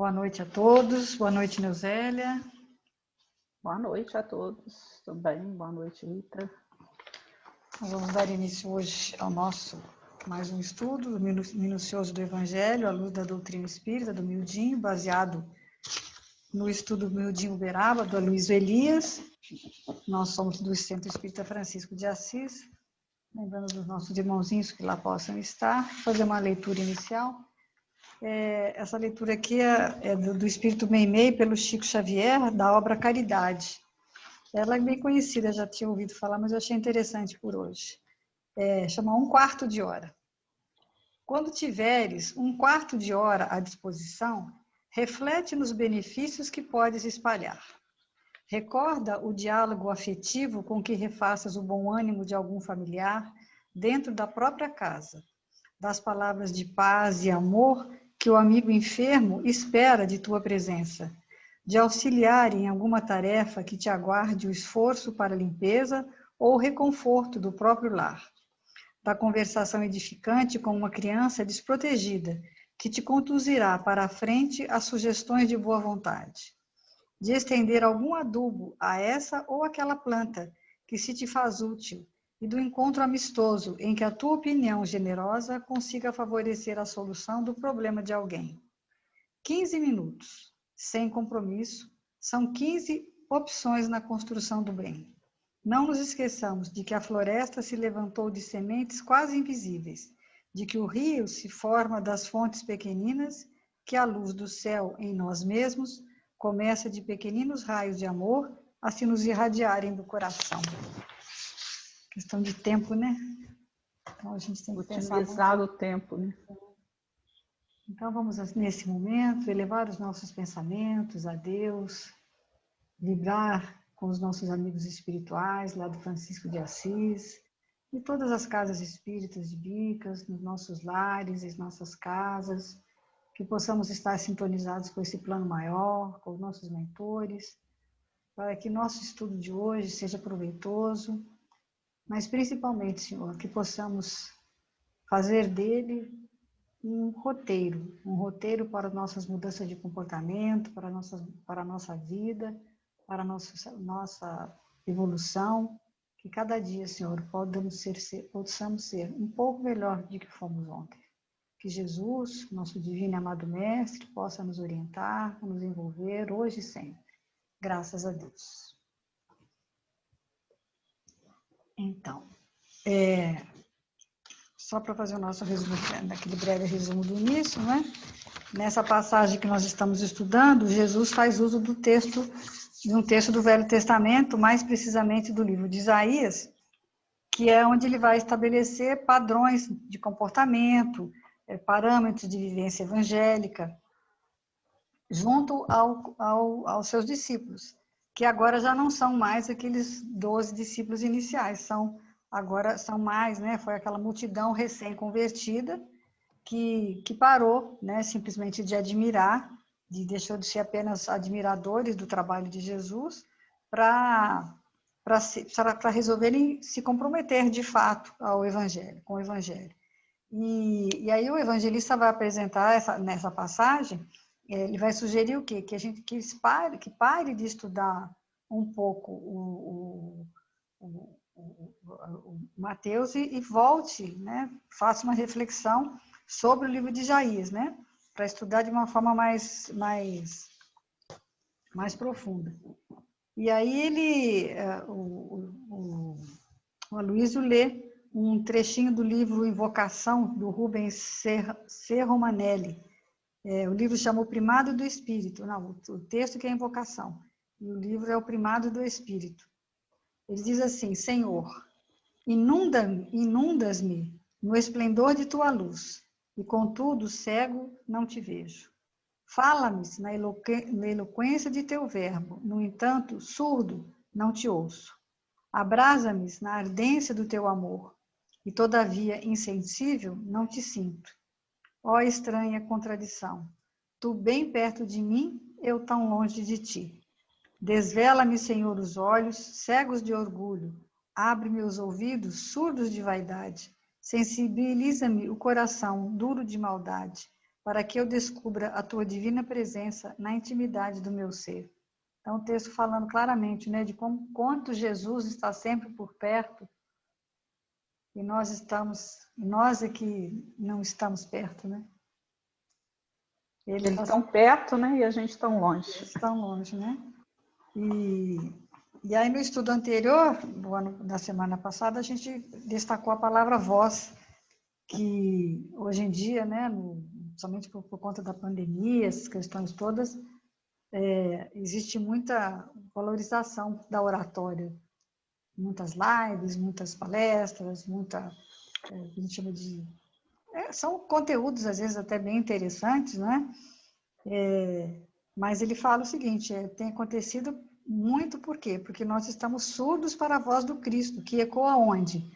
Boa noite a todos. Boa noite, Neusélia. Boa noite a todos também. Boa noite, Rita. Nós vamos dar início hoje ao nosso mais um estudo minucioso do Evangelho, à luz da doutrina espírita, do Mildinho, baseado no estudo do Mildinho Uberaba, do Aloysio Elias. Nós somos do Centro Espírita Francisco de Assis, lembrando dos nossos irmãozinhos que lá possam estar, fazer uma leitura inicial. Essa leitura aqui é do Espírito Meimei, pelo Chico Xavier, da obra Caridade. Ela é bem conhecida, já tinha ouvido falar, mas eu achei interessante por hoje. Chama 1/4 de hora. Quando tiveres 1/4 de hora à disposição, reflete nos benefícios que podes espalhar. Recorda o diálogo afetivo com que refaças o bom ânimo de algum familiar dentro da própria casa, das palavras de paz e amor que o amigo enfermo espera de tua presença, de auxiliar em alguma tarefa que te aguarde o esforço para a limpeza ou o reconforto do próprio lar, da conversação edificante com uma criança desprotegida, que te conduzirá para a frente as sugestões de boa vontade, de estender algum adubo a essa ou aquela planta que se te faz útil, e do encontro amistoso em que a tua opinião generosa consiga favorecer a solução do problema de alguém. 15 minutos, sem compromisso, são 15 opções na construção do bem. Não nos esqueçamos de que a floresta se levantou de sementes quase invisíveis, de que o rio se forma das fontes pequeninas, que a luz do céu em nós mesmos começa de pequeninos raios de amor a se nos irradiarem do coração. Questão de tempo, né? Então a gente tem que pensar utilizar o tempo, né? Então vamos nesse momento elevar os nossos pensamentos a Deus, vibrar com os nossos amigos espirituais lá do Francisco de Assis, de todas as casas espíritas de Bicas, nos nossos lares, em nossas casas, que possamos estar sintonizados com esse plano maior, com os nossos mentores, para que nosso estudo de hoje seja proveitoso, mas principalmente, Senhor, que possamos fazer dele um roteiro para nossas mudanças de comportamento, para a nossa vida, para a nossa evolução, que cada dia, Senhor, possamos ser um pouco melhor do que fomos ontem. Que Jesus, nosso divino e amado Mestre, possa nos orientar, nos envolver hoje e sempre. Graças a Deus. Então, só para fazer o nosso resumo, naquele breve resumo do início, né? Nessa passagem que nós estamos estudando, Jesus faz uso de um texto do Velho Testamento, mais precisamente do livro de Isaías, que é onde ele vai estabelecer padrões de comportamento, parâmetros de vivência evangélica, junto aos seus discípulos, que agora já não são mais aqueles 12 discípulos iniciais, agora são mais, né? Foi aquela multidão recém-convertida que parou, né, simplesmente de admirar, deixou de ser apenas admiradores do trabalho de Jesus, para resolverem se comprometer de fato com o Evangelho. E aí o evangelista vai apresentar nessa passagem, ele vai sugerir o quê? Que a gente que pare de estudar um pouco o Mateus e volte, né? Faça uma reflexão sobre o livro de Isaías, né? Para estudar de uma forma mais profunda. E aí o Aloysio lê um trechinho do livro Invocação, do Rubens Serra Manelli. O livro chama O Primado do Espírito. Não, o texto que é a Invocação. E o livro é O Primado do Espírito. Ele diz assim: Senhor, inundas-me no esplendor de tua luz, e contudo cego não te vejo. Fala-me na eloquência de teu verbo, no entanto, surdo não te ouço. Abrasa-me na ardência do teu amor, e todavia insensível não te sinto. Ó estranha contradição, tu bem perto de mim, eu tão longe de ti. Desvela-me, Senhor, os olhos, cegos de orgulho, abre-me os ouvidos, surdos de vaidade, sensibiliza-me o coração, duro de maldade, para que eu descubra a tua divina presença na intimidade do meu ser. Então, o texto falando claramente, né, de quanto Jesus está sempre por perto e nós é que não estamos perto, né? Eles estão perto, né, e a gente tão longe. Eles estão longe, né? E aí, no estudo anterior, da semana passada, a gente destacou a palavra voz, que hoje em dia, né, somente por conta da pandemia, essas questões todas, existe muita valorização da oratória. Muitas lives, muitas palestras, a gente chama de... são conteúdos, às vezes, até bem interessantes, né? Mas ele fala o seguinte, tem acontecido muito por quê? Porque nós estamos surdos para a voz do Cristo, que ecoa onde?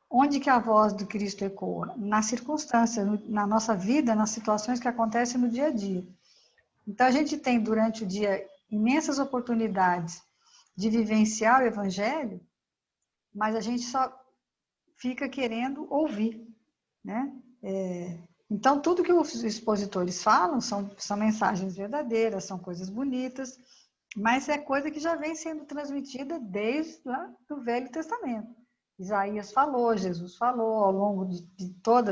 Onde que a voz do Cristo ecoa? Na circunstância, na nossa vida, nas situações que acontecem no dia a dia. Então, a gente tem, durante o dia, imensas oportunidades de vivenciar o Evangelho, mas a gente só fica querendo ouvir, né? Então, tudo que os expositores falam são mensagens verdadeiras, são coisas bonitas, mas é coisa que já vem sendo transmitida desde lá do Velho Testamento. Isaías falou, Jesus falou ao longo de todo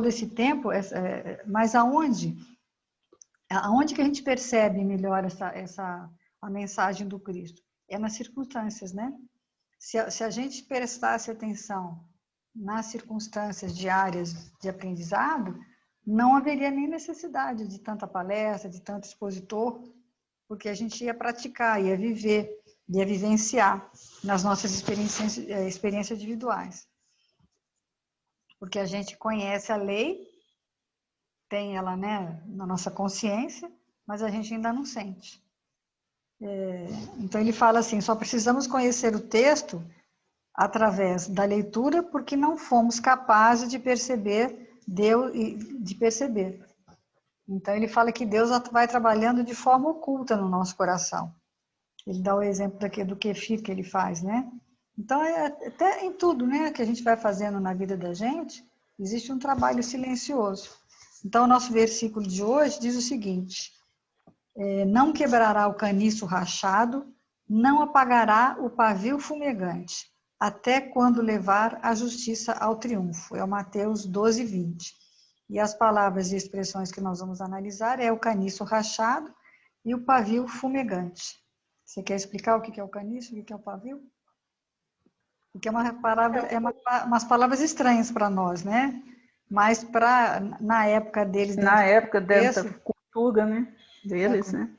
esse tempo, mas aonde que a gente percebe melhor a mensagem do Cristo? É nas circunstâncias, né? Se a gente prestasse atenção nas circunstâncias diárias de aprendizado, não haveria nem necessidade de tanta palestra, de tanto expositor, porque a gente ia praticar, ia viver, ia vivenciar nas nossas experiências individuais. Porque a gente conhece a lei, tem ela, né, na nossa consciência, mas a gente ainda não sente. Então ele fala assim, só precisamos conhecer o texto através da leitura, porque não fomos capazes de perceber Deus e de perceber. Então ele fala que Deus vai trabalhando de forma oculta no nosso coração. Ele dá o exemplo do kefir que ele faz, né? Então até em tudo, né, que a gente vai fazendo na vida da gente, existe um trabalho silencioso. Então o nosso versículo de hoje diz o seguinte: não quebrará o caniço rachado, não apagará o pavio fumegante, até quando levar a justiça ao triunfo. É o Mateus 12, 20. E as palavras e expressões que nós vamos analisar é o caniço rachado e o pavio fumegante. Você quer explicar o que é o caniço e o que é o pavio? Porque umas palavras estranhas para nós, né? Mas na época deles... Na época dessa cultura, né, deles, né?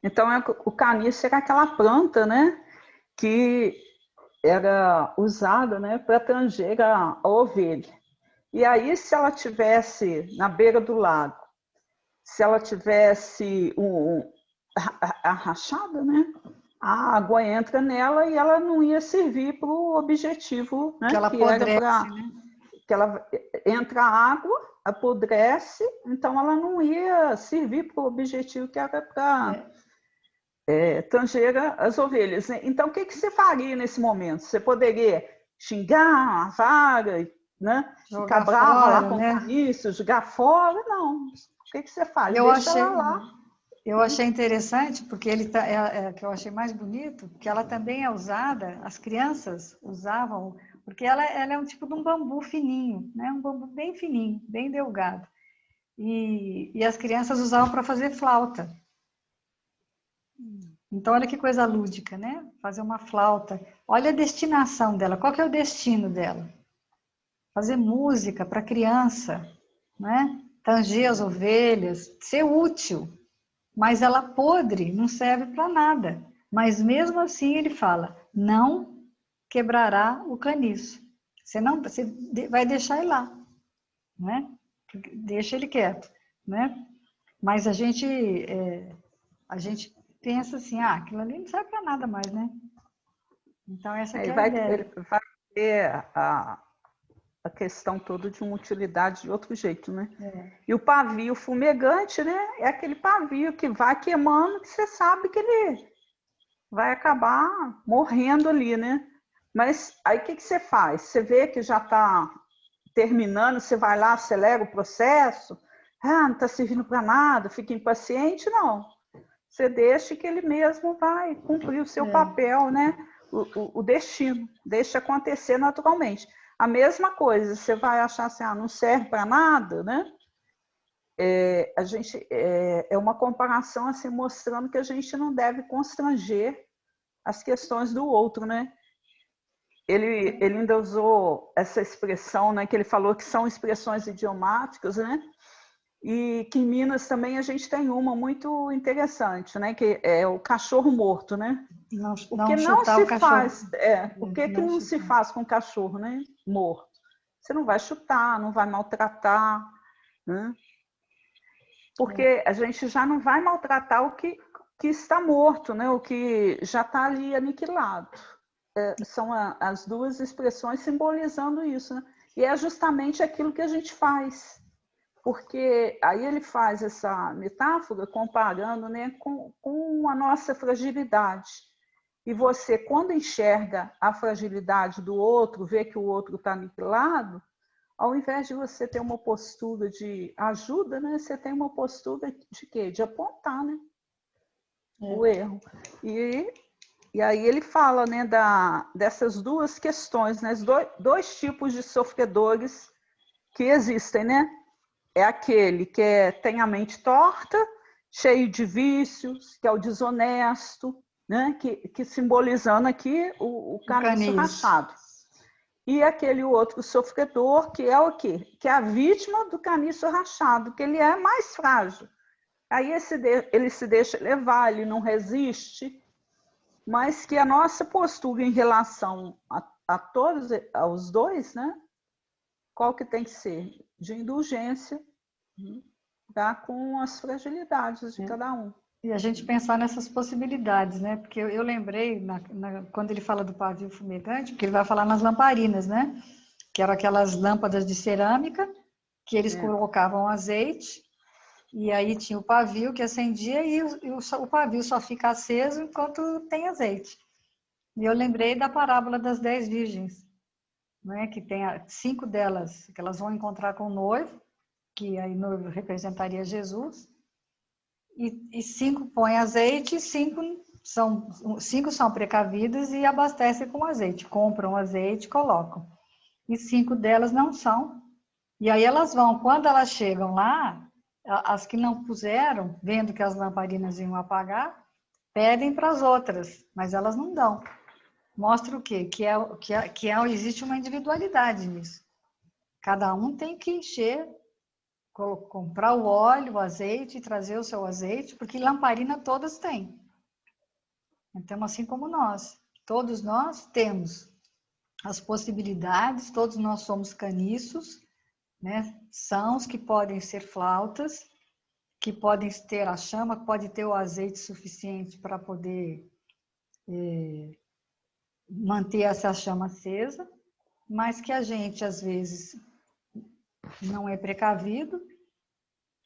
Então, o caniço era aquela planta, né, que era usada, né, para tanger a ovelha. E aí, se ela tivesse na beira do lago, se ela tivesse a rachada, né, a água entra nela e ela não ia servir para o objetivo, né, que era para... né? Que ela entra água, apodrece, então ela não ia servir para o objetivo que era para tanger as ovelhas. Então, o que você faria nesse momento? Você poderia xingar a vara, né? Ficar brava lá com o caniço, jogar fora? Não. O que você faz? Deixa ela lá. Eu achei interessante, porque que eu achei mais bonito, que ela também é usada, as crianças usavam, porque ela é um tipo de um bambu fininho, né? Um bambu bem fininho, bem delgado. E as crianças usavam para fazer flauta. Então, olha que coisa lúdica, né? Fazer uma flauta. Olha a destinação dela, qual que é o destino dela? Fazer música para criança, né? Tanger as ovelhas, ser útil. Mas ela podre, não serve para nada. Mas mesmo assim ele fala, não quebrará o caniço. Você vai deixar ele lá, né? Deixa ele quieto, né? Mas a gente pensa assim, aquilo ali não serve para nada mais, né? Então essa que é a ideia. Ele vai ter a questão toda de uma utilidade de outro jeito, né? E o pavio fumegante, né? É aquele pavio que vai queimando, que você sabe que ele vai acabar morrendo ali, né? Mas aí o que você faz? Você vê que já está terminando, você vai lá, acelera o processo, não está servindo para nada, fica impaciente, não. Você deixa que ele mesmo vai cumprir o seu papel, né? O destino, deixa acontecer naturalmente. A mesma coisa, você vai achar assim, não serve para nada, né? A gente é uma comparação assim, mostrando que a gente não deve constranger as questões do outro, né? Ele ainda usou essa expressão, né? Que ele falou que são expressões idiomáticas, né? E que em Minas também a gente tem uma muito interessante, né? Que é o cachorro morto, né? Por que não se faz? Por que não se faz com o cachorro, né? Morto? Você não vai chutar, não vai maltratar, né? Porque a gente já não vai maltratar o que está morto, né? O que já está ali aniquilado. São as duas expressões simbolizando isso, né? E é justamente aquilo que a gente faz. Porque aí ele faz essa metáfora comparando, né, com a nossa fragilidade. E você, quando enxerga a fragilidade do outro, vê que o outro está aniquilado, ao invés de você ter uma postura de ajuda, né, você tem uma postura de quê? De apontar, né, o erro. E aí ele fala, né, dessas duas questões, né, dois tipos de sofredores que existem, né? É aquele que tem a mente torta, cheio de vícios, que é o desonesto, né? que simbolizando aqui o caniço rachado. E aquele outro sofredor, que é o quê? Que é a vítima do caniço rachado, que ele é mais frágil. Aí ele se deixa levar, ele não resiste, mas que a nossa postura em relação a todos, aos dois, né? Qual que tem que ser? De indulgência, tá? Com as fragilidades de cada um. E a gente pensar nessas possibilidades, né? Porque eu lembrei, quando ele fala do pavio fumegante, porque ele vai falar nas lamparinas, né? Que eram aquelas lâmpadas de cerâmica, que eles colocavam azeite, e aí tinha o pavio que acendia, e o pavio só fica aceso enquanto tem azeite. E eu lembrei da parábola das 10 virgens, né? Que tem 5 delas, que elas vão encontrar com o noivo, que aí o noivo representaria Jesus, e 5 põem azeite, 5 são precavidas e abastecem com azeite, compram azeite e colocam. E 5 delas não são. E aí elas vão, quando elas chegam lá, as que não puseram, vendo que as lamparinas iam apagar, pedem para as outras, mas elas não dão. Mostra o quê? Que existe uma individualidade nisso. Cada um tem que encher, comprar o óleo, o azeite, trazer o seu azeite, porque lamparina todas têm. Então, assim como nós, todos nós temos as possibilidades, todos nós somos caniços, né? Sãos que podem ser flautas, que podem ter a chama, pode ter o azeite suficiente para poder manter essa chama acesa, mas que a gente, às vezes, não é precavido,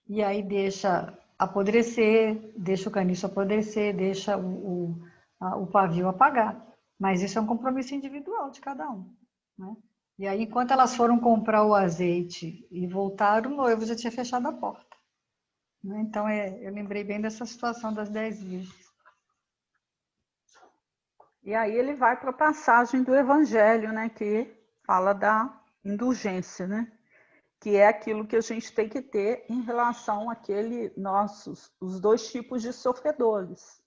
e aí deixa apodrecer, deixa o caniço apodrecer, deixa o pavio apagar. Mas isso é um compromisso individual de cada um, né? E aí, enquanto elas foram comprar o azeite e voltaram, o noivo já tinha fechado a porta, né? Então, eu lembrei bem dessa situação das 10 virgens. E aí ele vai para a passagem do Evangelho, né, que fala da indulgência, né? Que é aquilo que a gente tem que ter em relação àquele os dois tipos de sofredores.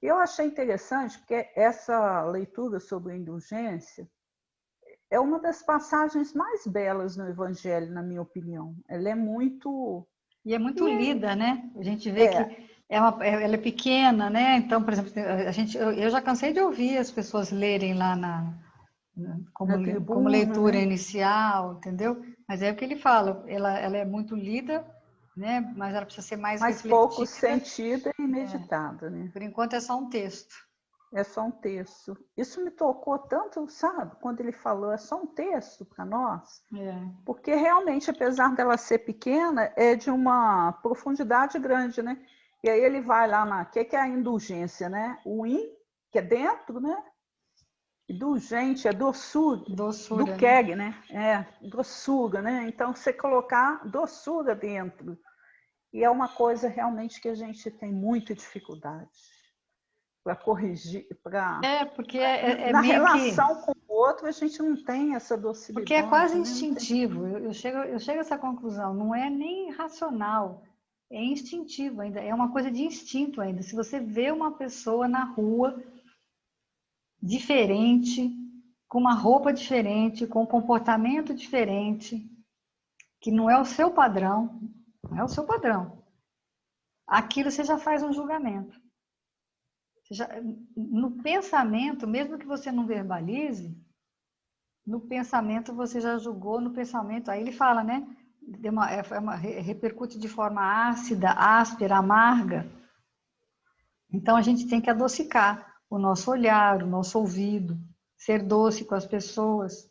E eu achei interessante porque essa leitura sobre a indulgência é uma das passagens mais belas no Evangelho, na minha opinião. Ela é muito... E é muito lida, né? A gente vê que ela é pequena, né? Então, por exemplo, eu já cansei de ouvir as pessoas lerem lá como leitura, né? Inicial, entendeu? Mas é o que ele fala, ela é muito lida, né? Mas ela precisa ser mais refletida. Pouco sentida e meditada, né? Por enquanto é só um texto. É só um texto. Isso me tocou tanto, sabe? Quando ele falou, é só um texto para nós. Porque realmente, apesar dela ser pequena, é de uma profundidade grande, né? E aí ele vai lá que é a indulgência, né? O in, que é dentro, né? Indulgente, é doçura. Doçura, Do né? Keg, né? É, doçura, né? Então, você colocar doçura dentro. E é uma coisa realmente que a gente tem muita dificuldade para corrigir, Porque é na meio que... relação com o outro, a gente não tem essa Porque é quase docilidade, né? Não tem. instintivo. Eu chego a essa conclusão. Não é nem racional. É instintivo ainda. É uma coisa de instinto ainda. Se você vê uma pessoa na rua diferente, com uma roupa diferente, com um comportamento diferente, que não é o seu padrão, não é o seu padrão, aquilo você já faz um julgamento. No pensamento, mesmo que você não verbalize, no pensamento você já julgou, no pensamento, aí ele fala, né? Repercute de forma ácida, áspera, amarga. Então a gente tem que adocicar o nosso olhar, o nosso ouvido, ser doce com as pessoas.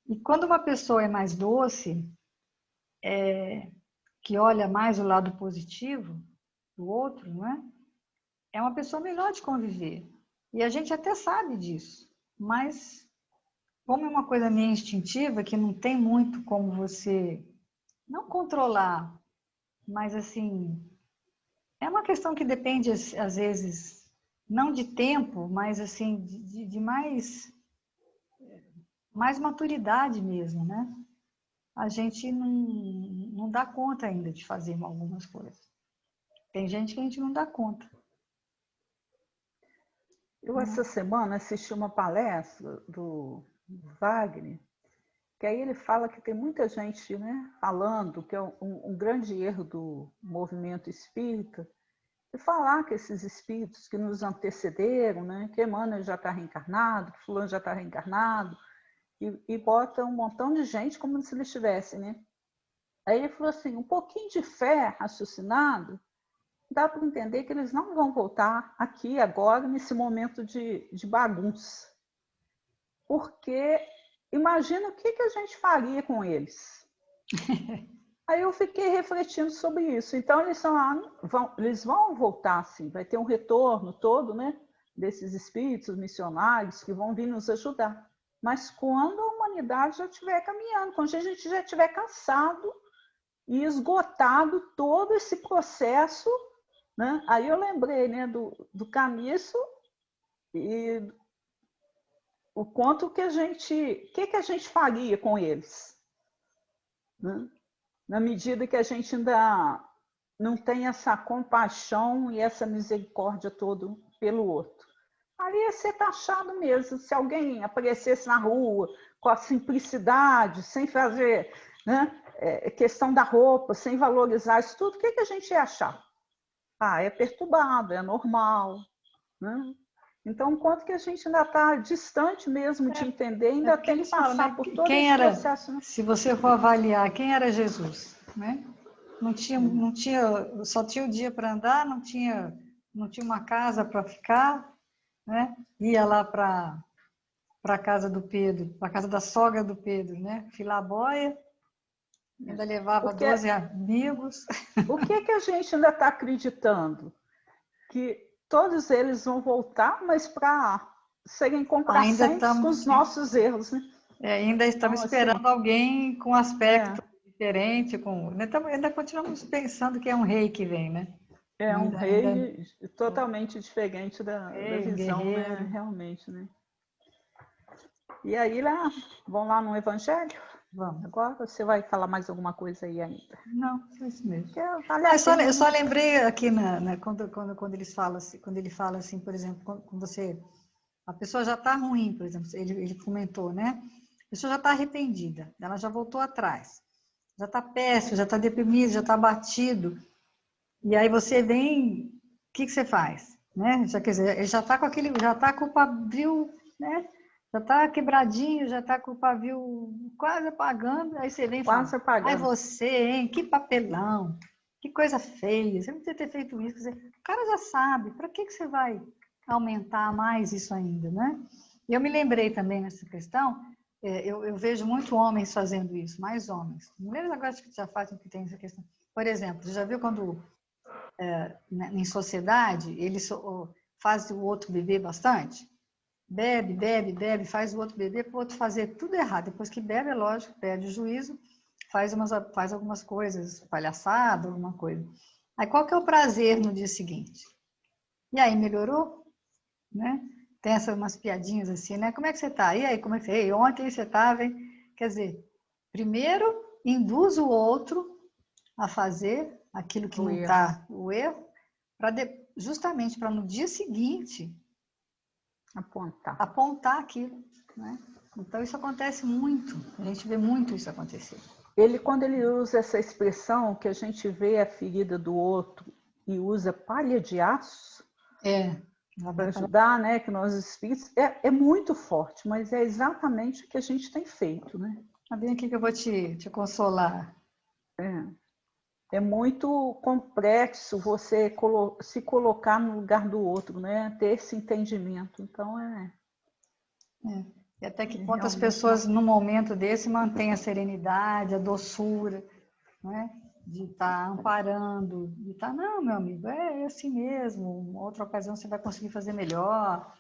E quando uma pessoa é mais doce, que olha mais o lado positivo do outro, não é? É uma pessoa melhor de conviver. E a gente até sabe disso, mas como é uma coisa meio instintiva, que não tem muito como você não controlar, mas assim, é uma questão que depende às vezes não de tempo, mas assim de mais maturidade mesmo, né? A gente não dá conta ainda de fazer algumas coisas. Tem gente que a gente não dá conta. Eu, essa semana, assisti uma palestra do Wagner, que aí ele fala que tem muita gente, né, falando que é um grande erro do movimento espírita, de falar que esses espíritos que nos antecederam, né, que Emmanuel já está reencarnado, que fulano já está reencarnado, e bota um montão de gente como se eles estivessem, né? Aí ele falou assim, um pouquinho de fé raciocinado, dá para entender que eles não vão voltar aqui agora, nesse momento de bagunça. Porque imagina o que a gente faria com eles. Aí eu fiquei refletindo sobre isso. Então, eles vão voltar, sim. Vai ter um retorno todo, né, desses espíritos missionários que vão vir nos ajudar. Mas quando a humanidade já estiver caminhando, quando a gente já estiver cansado e esgotado todo esse processo, né? Aí eu lembrei, né, do Caniço e o quanto que a gente faria com eles, né? Na medida que a gente ainda não tem essa compaixão e essa misericórdia toda pelo outro. Aí ia ser taxado mesmo. Se alguém aparecesse na rua com a simplicidade, sem fazer, né, questão da roupa, sem valorizar isso tudo, o que a gente ia achar? Ah, é perturbado, é normal, né? Então, enquanto que a gente ainda está distante mesmo de entender, ainda Porque tem eles que falam, passar né? por todo Quem esse era, processo, né? se você for avaliar, quem era Jesus, né? Só tinha o dia para andar, não tinha uma casa para ficar, né? Ia lá para a casa do Pedro, para a casa da sogra do Pedro, né? Filar boia, ainda levava Porque 12 amigos. o que a gente ainda está acreditando? Que todos eles vão voltar, mas para serem Ainda complacentes com estamos, os nossos erros, né? ainda estamos Então, assim, esperando alguém com é, aspecto diferente, ainda continuamos pensando que é um rei que vem, né? é um Ainda rei totalmente diferente da um visão, né? guerreiro. Realmente, né? E aí, vão lá no Evangelho? Vamos. Agora você vai falar mais alguma coisa aí ainda? Não, é isso mesmo. Que vale Não, a eu pena, só né? lembrei aqui quando quando ele fala assim, por exemplo, quando você, a pessoa já está ruim, por exemplo, ele comentou, né? A pessoa já está arrependida, ela já voltou atrás, já está péssimo, já está deprimido, já está abatido. E aí você vem, o que você faz? Né? Já, quer dizer, ele já está com já está com o pavio, né? Já está quebradinho, já está com o pavio quase apagando, aí você vem e fala, Quase ai apagando. você, hein? Que papelão, que coisa feia, você não precisa ter feito isso. Quer dizer, o cara já sabe, para que você vai aumentar mais isso ainda, né? E eu me lembrei também nessa questão, eu vejo muito homens fazendo isso, mais homens. Mulheres agora que já fazem que tem essa questão. Por exemplo, você já viu quando em sociedade, eles fazem o outro beber bastante, bebe, bebe, bebe, faz o outro beber para o outro fazer tudo errado. Depois que bebe, é lógico, perde o juízo, faz algumas coisas, palhaçada, alguma coisa. Aí qual que é o prazer no dia seguinte? E aí, melhorou? Né? Tem umas piadinhas assim, né? Como é que você tá? E aí, como é que você... E ontem você estava, hein? Quer dizer, primeiro induz o outro a fazer aquilo que não está o erro, justamente para no dia seguinte apontar aquilo, né? Então isso acontece muito, a gente vê muito isso acontecer. Quando ele usa essa expressão que a gente vê a ferida do outro e usa palha de aço para ajudar, né? Que nós espíritos é muito forte, mas é exatamente o que a gente tem feito, né? Vem aqui que eu vou te consolar. É muito complexo você se colocar no lugar do outro, né? Ter esse entendimento. Então E até que ponto as pessoas, num momento desse, mantêm a serenidade, a doçura, né? De estar amparando, de estar, não, meu amigo, é assim mesmo, uma outra ocasião você vai conseguir fazer melhor,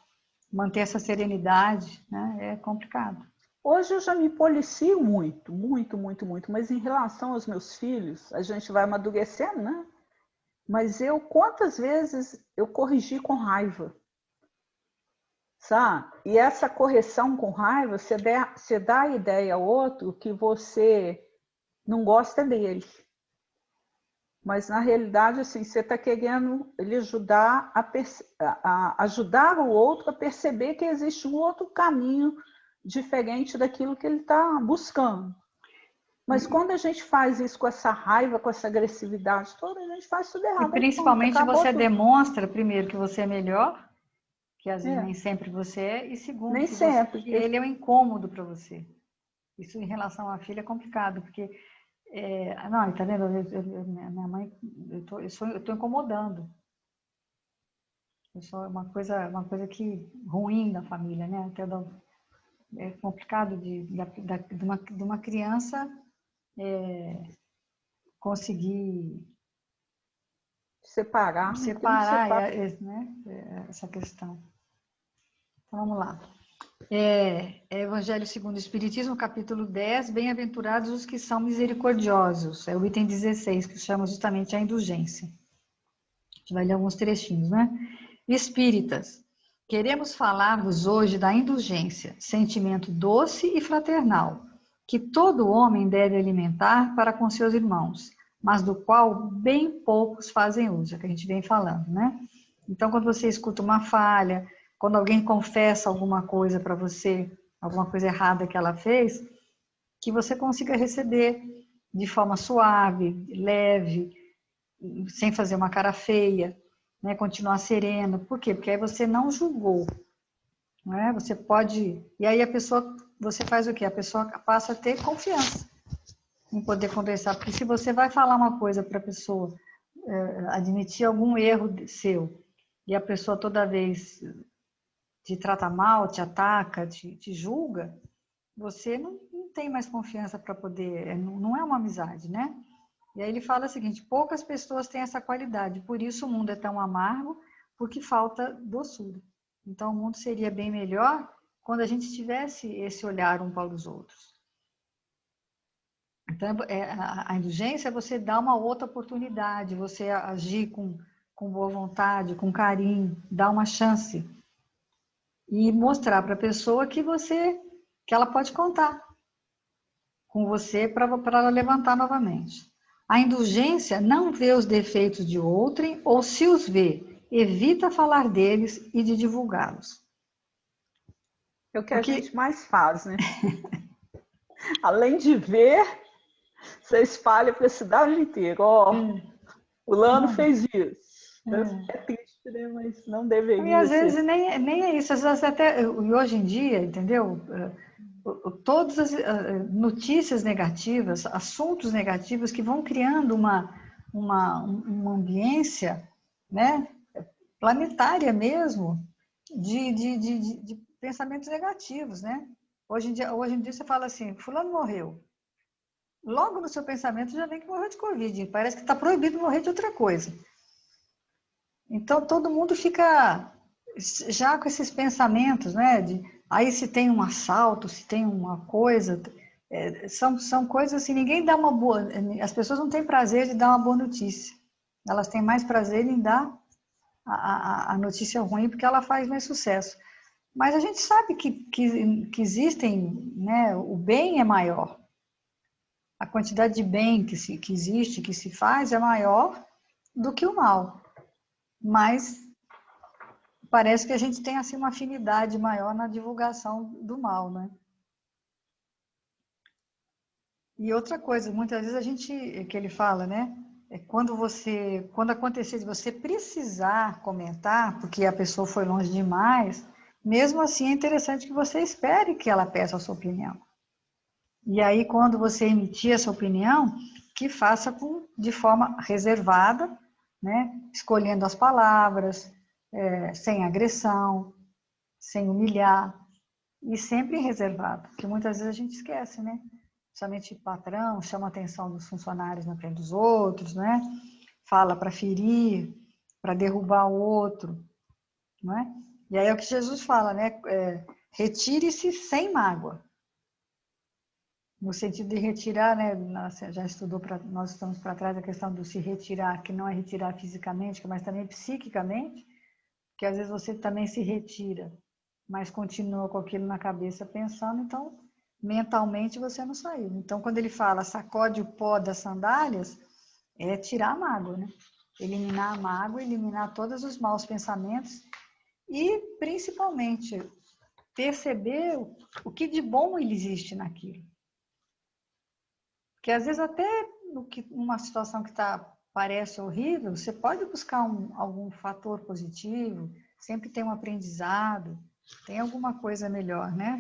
manter essa serenidade, né? É complicado. Hoje eu já me policio muito, muito, muito, muito, mas em relação aos meus filhos, a gente vai amadurecendo, né? Mas quantas vezes eu corrigi com raiva, sabe? E essa correção com raiva, você dá a ideia ao outro que você não gosta dele. Mas, na realidade, assim, você está querendo ele ajudar a ajudar o outro a perceber que existe um outro caminho diferente daquilo que ele está buscando. Mas quando a gente faz isso com essa raiva, com essa agressividade toda, a gente faz tudo errado. E principalmente você demonstra, primeiro, que você é melhor, que às vezes nem sempre você é, e segundo, nem sempre. Que ele é um incômodo para você. Isso em relação à filha é complicado, porque não, tá vendo? Minha mãe, eu tô incomodando. Isso é uma coisa que ruim da família, né? Até é complicado de uma criança conseguir separar né? Essa questão. Então, vamos lá. Evangelho segundo o Espiritismo, capítulo 10, bem-aventurados os que são misericordiosos. É o item 16, que chama justamente a indulgência. A gente vai ler alguns trechinhos, né? Espíritas, queremos falar-vos hoje da indulgência, sentimento doce e fraternal, que todo homem deve alimentar para com seus irmãos, mas do qual bem poucos fazem uso, é o que a gente vem falando, né? Então, quando você escuta uma falha, quando alguém confessa alguma coisa para você, alguma coisa errada que ela fez, que você consiga receber de forma suave, leve, sem fazer uma cara feia, né? Continuar sereno. Por quê? Porque aí você não julgou, não é? Você pode... E aí você faz o quê? A pessoa passa a ter confiança em poder conversar, porque se você vai falar uma coisa para a pessoa, admitir algum erro seu, e a pessoa toda vez te trata mal, te ataca, te julga, você não tem mais confiança para poder... Não é uma amizade, né? E aí ele fala o seguinte, poucas pessoas têm essa qualidade, por isso o mundo é tão amargo, porque falta doçura. Então o mundo seria bem melhor quando a gente tivesse esse olhar um para os outros. Então a indulgência é você dar uma outra oportunidade, você agir com boa vontade, com carinho, dar uma chance e mostrar para a pessoa que ela pode contar com você para ela levantar novamente. A indulgência não vê os defeitos de outrem, ou se os vê, evita falar deles e de divulgá-los. É o que a gente mais faz, né? Além de ver, você espalha para a cidade inteira. O Lano fez isso. É triste, né? Mas não deveria e às vezes nem é isso. Às vezes até, hoje em dia, entendeu? Todas as notícias negativas, assuntos negativos que vão criando uma ambiência, né, planetária mesmo, de pensamentos negativos, né? Hoje em dia você fala assim, fulano morreu. Logo no seu pensamento já vem que morreu de Covid. Parece que está proibido morrer de outra coisa. Então todo mundo fica já com esses pensamentos, né? Aí se tem um assalto, se tem uma coisa, são coisas assim, ninguém dá uma boa, as pessoas não têm prazer de dar uma boa notícia. Elas têm mais prazer em dar a notícia ruim porque ela faz mais sucesso. Mas a gente sabe que existem, né? O bem é maior. A quantidade de bem que existe, que se faz, é maior do que o mal. Mas parece que a gente tem assim uma afinidade maior na divulgação do mal, né? E outra coisa, muitas vezes a gente, que ele fala, né? Quando acontecer de você precisar comentar, porque a pessoa foi longe demais, mesmo assim é interessante que você espere que ela peça a sua opinião. E aí, quando você emitir essa opinião, que faça de forma reservada, né? Escolhendo as palavras, sem agressão, sem humilhar, e sempre reservado, porque muitas vezes a gente esquece, né? Somente patrão chama a atenção dos funcionários na frente dos outros, né? Fala para ferir, para derrubar o outro, não é? E aí é o que Jesus fala, né? Retire-se sem mágoa. No sentido de retirar, né? Já estudou, nós estamos para trás a questão do se retirar, que não é retirar fisicamente, mas também psiquicamente, que às vezes você também se retira, mas continua com aquilo na cabeça pensando, então mentalmente você não saiu. Então, quando ele fala sacode o pó das sandálias, é tirar a mágoa, né? Eliminar a mágoa, eliminar todos os maus pensamentos e, principalmente, perceber o que de bom ele existe naquilo. Porque às vezes até uma situação que parece horrível, você pode buscar algum fator positivo, sempre tem um aprendizado, tem alguma coisa melhor, né?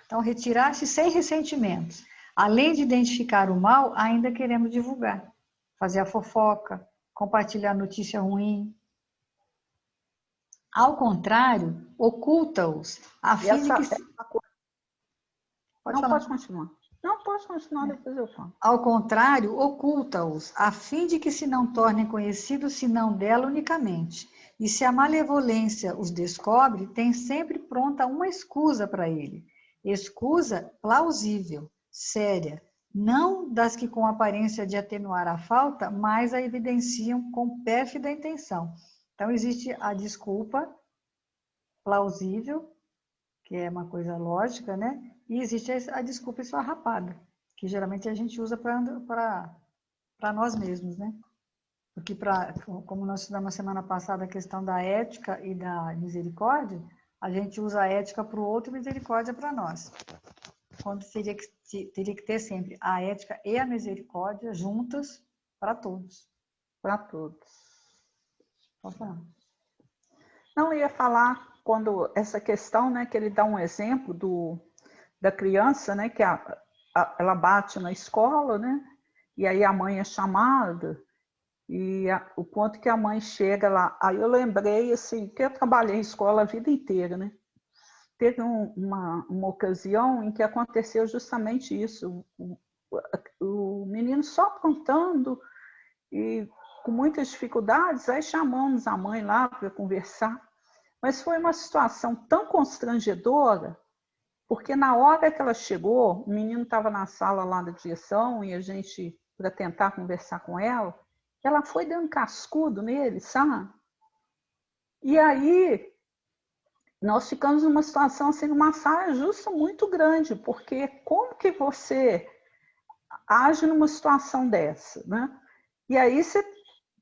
Então, retirar-se sem ressentimentos. Além de identificar o mal, ainda queremos divulgar, fazer a fofoca, compartilhar notícia ruim. Ao contrário, oculta-os, a fim de que... Não, pode continuar. Não, pode continuar, depois eu falo. Ao contrário, oculta-os, a fim de que se não tornem conhecidos senão dela unicamente. E se a malevolência os descobre, tem sempre pronta uma escusa para ele. Escusa plausível, séria, não das que com aparência de atenuar a falta, mas a evidenciam com pérfida intenção. Então, existe a desculpa plausível, que é uma coisa lógica, né? E existe a desculpa esfarrapada, que geralmente a gente usa para nós mesmos, né? Porque, como nós estudamos semana passada a questão da ética e da misericórdia, a gente usa a ética para o outro e a misericórdia para nós. Quando teria que ter sempre a ética e a misericórdia juntas para todos. Para todos. Pode falar. Não, eu ia falar quando essa questão, né, que ele dá um exemplo da criança, né, que ela bate na escola, né, e aí a mãe é chamada, e o ponto que a mãe chega lá, aí eu lembrei, assim, que eu trabalhei em escola a vida inteira, né, teve uma ocasião em que aconteceu justamente isso, o menino só aprontando e com muitas dificuldades, aí chamamos a mãe lá para conversar, mas foi uma situação tão constrangedora, porque na hora que ela chegou, o menino estava na sala lá da direção e a gente, para tentar conversar com ela foi dando cascudo nele, sabe? E aí, nós ficamos numa situação assim, numa saia justa muito grande, porque como que você age numa situação dessa, né? E aí você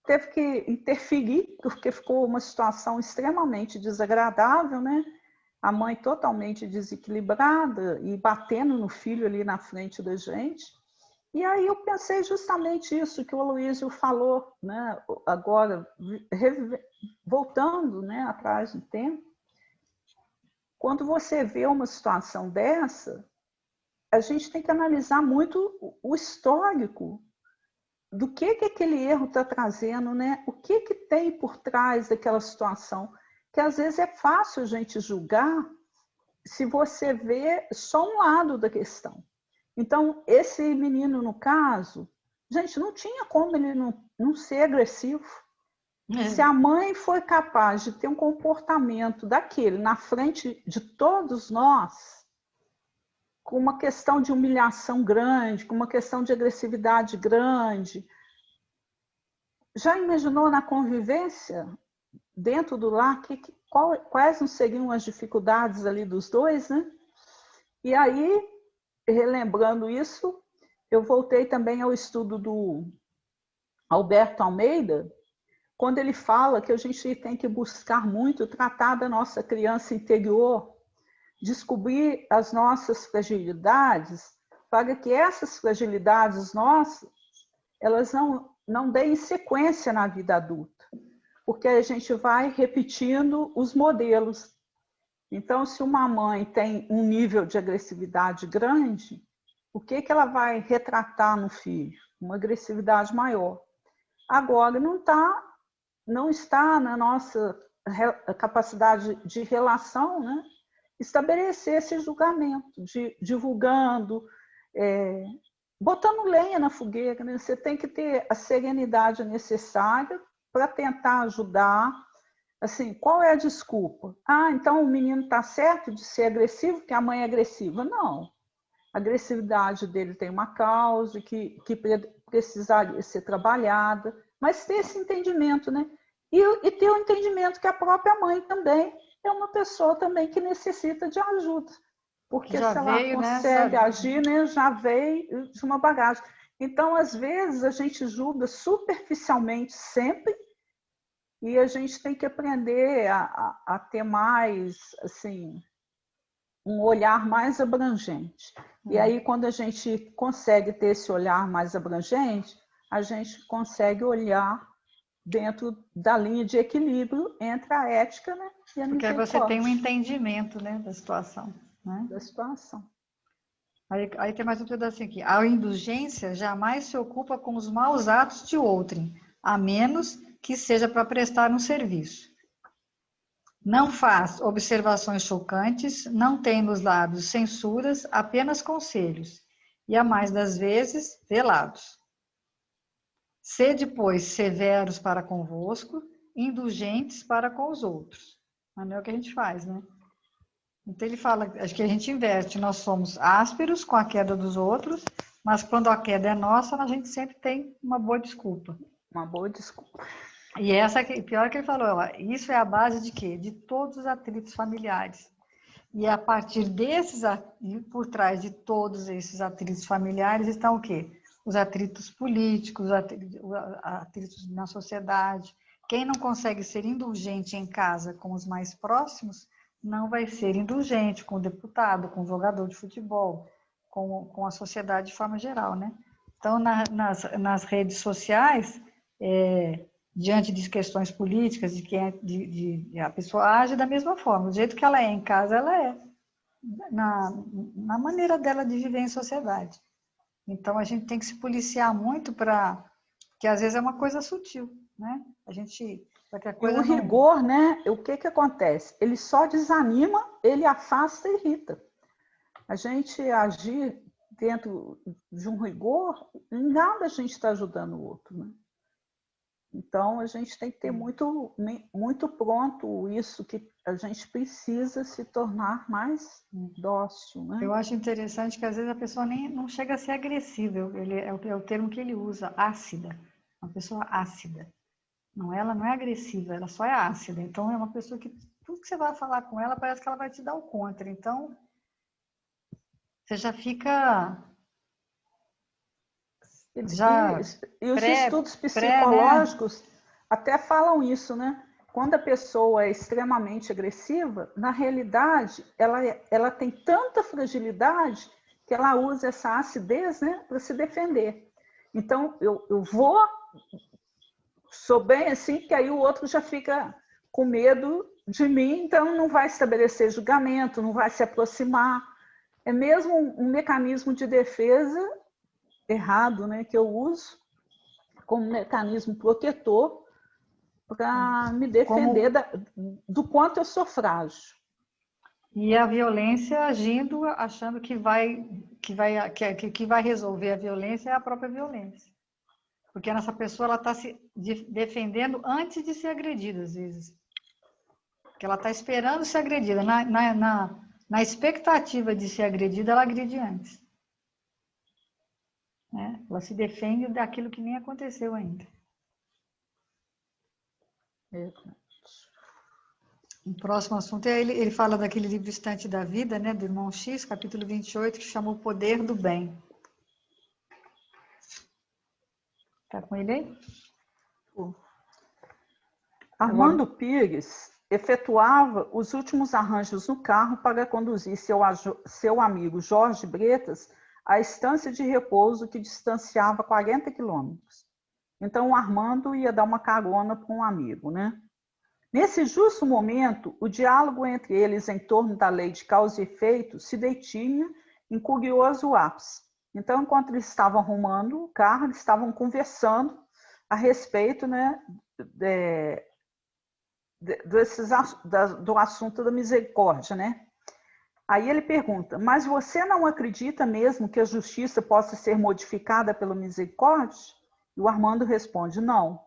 teve que interferir, porque ficou uma situação extremamente desagradável, né? A mãe totalmente desequilibrada e batendo no filho ali na frente da gente. E aí eu pensei justamente isso que o Aloysio falou, né? Agora, voltando, né, atrás no tempo. Quando você vê uma situação dessa, a gente tem que analisar muito o histórico do que aquele erro está trazendo, né? O que tem por trás daquela situação, que às vezes é fácil a gente julgar se você vê só um lado da questão. Então, esse menino, no caso, gente, não tinha como ele não ser agressivo. Se a mãe foi capaz de ter um comportamento daquele na frente de todos nós, com uma questão de humilhação grande, com uma questão de agressividade grande, já imaginou na convivência dentro do lar quais não seriam as dificuldades ali dos dois, né? E aí, relembrando isso, eu voltei também ao estudo do Alberto Almeida, quando ele fala que a gente tem que buscar muito tratar da nossa criança interior, descobrir as nossas fragilidades, para que essas fragilidades nossas, elas não deem sequência na vida adulta, porque a gente vai repetindo os modelos. Então, se uma mãe tem um nível de agressividade grande, o que ela vai retratar no filho? Uma agressividade maior. Agora, não está na nossa capacidade de relação, né? Estabelecer esse julgamento, divulgando, botando lenha na fogueira. Né? Você tem que ter a serenidade necessária para tentar ajudar. Assim, qual é a desculpa? Ah, então o menino está certo de ser agressivo, porque a mãe é agressiva. Não. A agressividade dele tem uma causa que precisaria ser trabalhada, mas ter esse entendimento, né? E ter o entendimento que a própria mãe também é uma pessoa também que necessita de ajuda. Porque já se ela veio, consegue né, agir, né, já veio de uma bagagem. Então, às vezes, a gente julga superficialmente sempre e a gente tem que aprender a ter mais, assim, um olhar mais abrangente. E aí, quando a gente consegue ter esse olhar mais abrangente, a gente consegue olhar dentro da linha de equilíbrio entre a ética, né, e a porque aí você tem um misericórdia entendimento, né, da situação, né? da situação. Aí tem mais um pedacinho aqui. A indulgência jamais se ocupa com os maus atos de outrem, a menos que seja para prestar um serviço. Não faz observações chocantes, não tem nos lábios censuras, apenas conselhos, e a mais das vezes, velados. Sede, pois, severos para convosco, indulgentes para com os outros. Mas não é o que a gente faz, né? Então ele fala, acho que a gente inverte, nós somos ásperos com a queda dos outros, mas quando a queda é nossa, a gente sempre tem uma boa desculpa. Uma boa desculpa. E essa, pior que ele falou, ó, isso é a base de quê? De todos os atritos familiares. E a partir desses, por trás de todos esses atritos familiares, estão o quê? Os atritos políticos, atritos na sociedade. Quem não consegue ser indulgente em casa com os mais próximos, não vai ser indulgente com o deputado, com o jogador de futebol, com a sociedade de forma geral, né? Então, nas redes sociais, diante de questões políticas, a pessoa age da mesma forma. Do jeito que ela é em casa, ela é. Na maneira dela de viver em sociedade. Então, a gente tem que se policiar muito que às vezes é uma coisa sutil, né? A gente... E o rigor, né? O que acontece? Ele só desanima, ele afasta e irrita. A gente agir dentro de um rigor, em nada a gente está ajudando o outro, né? Então, a gente tem que ter muito, muito pronto isso, que a gente precisa se tornar mais dócil, né? Eu acho interessante que às vezes a pessoa nem não chega a ser agressiva, é o termo que ele usa, ácida. Uma pessoa ácida. Ela não é agressiva, ela só é ácida. Então, é uma pessoa que tudo que você vai falar com ela, parece que ela vai te dar o contra. Então, você já fica... E os estudos psicológicos até falam isso, né? Quando a pessoa é extremamente agressiva, na realidade, ela tem tanta fragilidade que ela usa essa acidez, né, para se defender. Então, eu sou bem assim, que aí o outro já fica com medo de mim, então não vai estabelecer julgamento, não vai se aproximar. É mesmo um mecanismo de defesa errado, né, que eu uso como mecanismo protetor para me defender do quanto eu sou frágil. E a violência agindo, achando que vai resolver a violência é a própria violência. Porque essa pessoa ela está se defendendo antes de ser agredida, às vezes. Porque ela está esperando ser agredida. Na expectativa de ser agredida, ela agride antes. Né? Ela se defende daquilo que nem aconteceu ainda. O próximo assunto ele fala daquele livro Estante da Vida, né, do irmão X, capítulo 28, que chama O Poder do Bem. Está com ele aí? Armando Pires efetuava os últimos arranjos no carro para conduzir seu amigo Jorge Bretas à estância de repouso que distanciava 40 quilômetros. Então, o Armando ia dar uma carona para um amigo, né? Nesse justo momento, o diálogo entre eles em torno da lei de causa e efeito se detinha em curioso ápice. Então, enquanto eles estavam arrumando o carro, eles estavam conversando a respeito, né, do assunto da misericórdia, né? Aí ele pergunta, mas você não acredita mesmo que a justiça possa ser modificada pela misericórdia? E o Armando responde, não.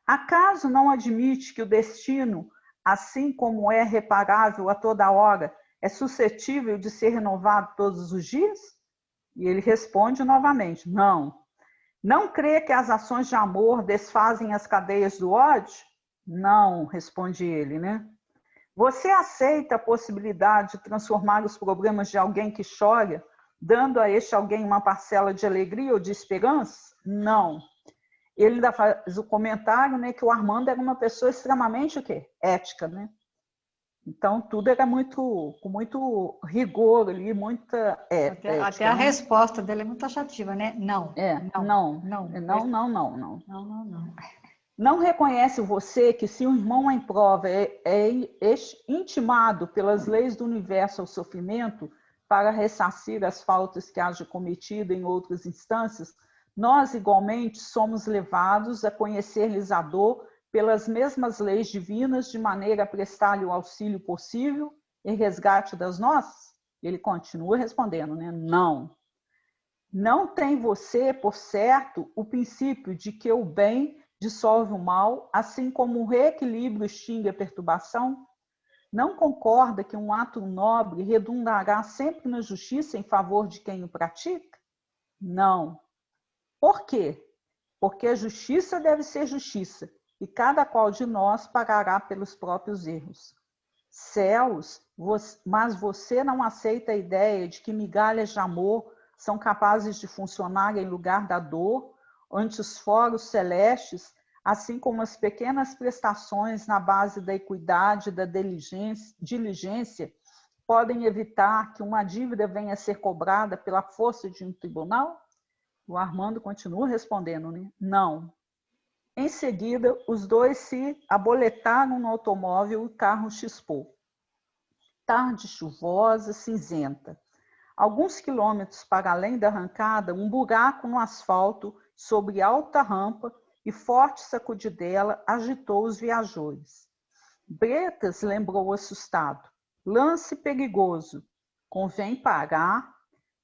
Acaso não admite que o destino, assim como é reparável a toda hora, é suscetível de ser renovado todos os dias? E ele responde novamente, não. Não crê que as ações de amor desfazem as cadeias do ódio? Não, responde ele, né? Você aceita a possibilidade de transformar os problemas de alguém que chora, dando a este alguém uma parcela de alegria ou de esperança? Não. Ele ainda faz o comentário, né, que o Armando era uma pessoa extremamente o quê? Ética, né? Então, tudo era com muito rigor ali, muita ética. Até a resposta dele é muito taxativa, né? Não. Não. Não reconhece você que se um irmão em prova é intimado pelas leis do universo ao sofrimento para ressarcir as faltas que haja cometido em outras instâncias, nós igualmente somos levados a conhecer-lhes a dor pelas mesmas leis divinas de maneira a prestar-lhe o auxílio possível em resgate das nossas? Ele continua respondendo, né? Não. Não tem você, por certo, o princípio de que o bem dissolve o mal, assim como o reequilíbrio extingue a perturbação? Não concorda que um ato nobre redundará sempre na justiça em favor de quem o pratica? Não. Por quê? Porque a justiça deve ser justiça, e cada qual de nós pagará pelos próprios erros. Céus, mas você não aceita a ideia de que migalhas de amor são capazes de funcionar em lugar da dor, ante os foros celestes, assim como as pequenas prestações na base da equidade e da diligência podem evitar que uma dívida venha a ser cobrada pela força de um tribunal? O Armando continua respondendo, né? Não. Em seguida, os dois se aboletaram no automóvel e o carro chispou. Tarde chuvosa, cinzenta. Alguns quilômetros para além da arrancada, um buraco no asfalto sobre alta rampa e forte sacudidela agitou os viajores. Bretas lembrou assustado. Lance perigoso. Convém parar.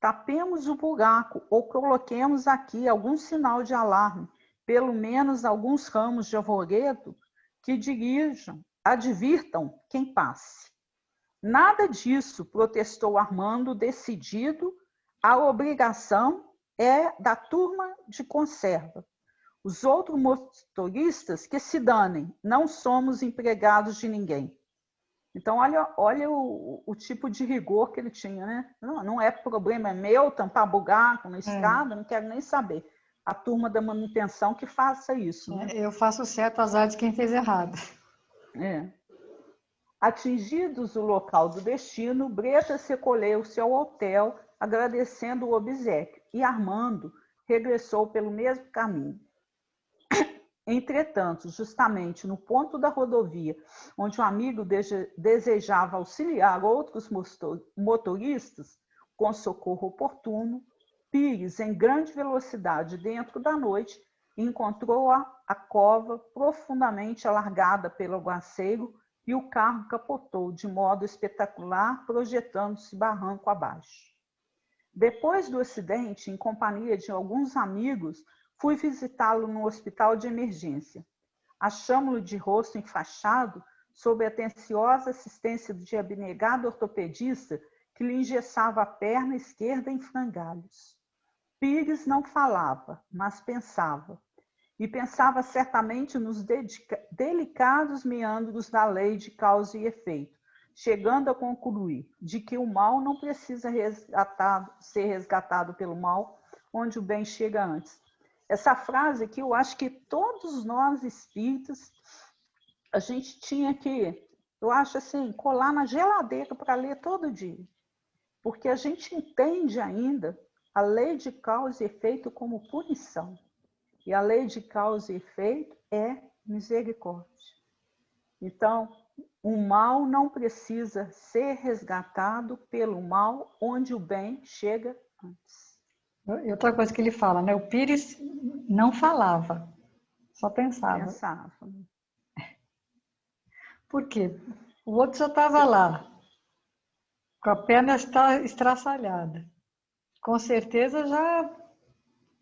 Tapemos o buraco ou coloquemos aqui algum sinal de alarme, pelo menos alguns ramos de arvoredo que advirtam quem passe. Nada disso, protestou Armando, decidido. A obrigação é da turma de conserva. Os outros motoristas que se danem, não somos empregados de ninguém. Então, olha o tipo de rigor que ele tinha, né? Não é problema, é meu tampar buraco na estrada, não quero nem saber. A turma da manutenção que faça isso, né? Eu faço certo, azar de quem fez errado. Atingidos o local do destino, Bretas recolheu-se ao hotel, agradecendo o obséquio, e Armando regressou pelo mesmo caminho. Entretanto, justamente no ponto da rodovia, onde o amigo desejava auxiliar outros motoristas com socorro oportuno, Pires, em grande velocidade dentro da noite, encontrou a cova profundamente alargada pelo aguaceiro e o carro capotou de modo espetacular, projetando-se barranco abaixo. Depois do acidente, em companhia de alguns amigos, Fui visitá-lo no hospital de emergência. Achamo-lo de rosto enfaixado, sob a atenciosa assistência de abnegado ortopedista que lhe engessava a perna esquerda em frangalhos. Pires não falava, mas pensava. E pensava certamente nos delicados meandros da lei de causa e efeito, chegando a concluir de que o mal não precisa ser resgatado pelo mal, onde o bem chega antes. Essa frase aqui, eu acho que todos nós espíritas, a gente tinha que, eu acho assim, colar na geladeira para ler todo dia. Porque a gente entende ainda a lei de causa e efeito como punição. E a lei de causa e efeito é misericórdia. Então, o mal não precisa ser resgatado pelo mal, onde o bem chega antes. E outra coisa que ele fala, né? O Pires não falava, só pensava. Por quê? O outro já estava lá, com a perna estraçalhada. Com certeza já,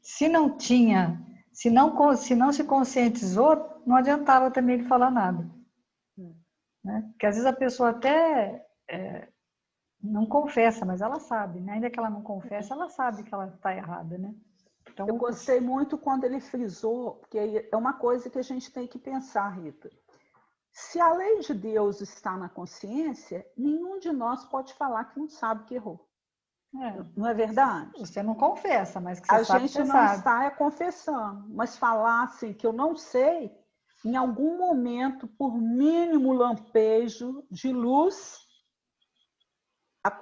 se não tinha, se não se conscientizou, não adiantava também ele falar nada. Né? Porque às vezes a pessoa até não confessa, mas ela sabe, né? Ainda que ela não confessa, ela sabe que ela está errada, né? Então, eu gostei muito quando ele frisou, porque é uma coisa que a gente tem que pensar, Rita. Se a lei de Deus está na consciência, nenhum de nós pode falar que não sabe que errou. Não é verdade? Você não confessa, mas que você sabe que você sabe. A gente não está confessando, mas falar assim que eu não sei, em algum momento, por mínimo lampejo de luz,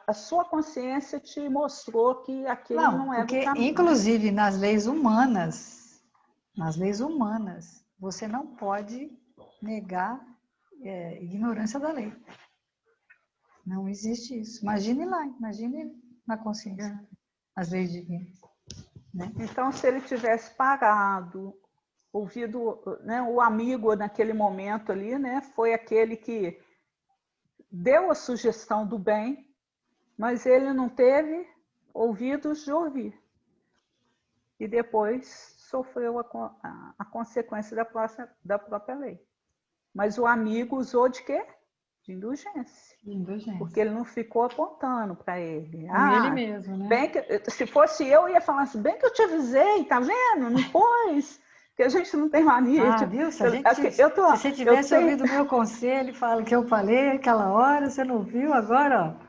a sua consciência te mostrou que aquele não é porque, do caminho. Inclusive nas leis humanas, você não pode negar ignorância da lei. Não existe isso. Imagine na consciência, as leis divinas. Né? Então, se ele tivesse parado, ouvido, né, o amigo naquele momento ali, né, foi aquele que deu a sugestão do bem, mas ele não teve ouvidos de ouvir. E depois sofreu a consequência da própria lei. Mas o amigo usou de quê? De indulgência. Porque ele não ficou apontando para ele. Ele mesmo, né? Bem que, se fosse eu ia falar assim, bem que eu te avisei, tá vendo? Não pôs. Que a gente não tem mania. Viu? Se você tivesse ouvido o meu conselho, fala que eu falei aquela hora, você não viu, agora, ó.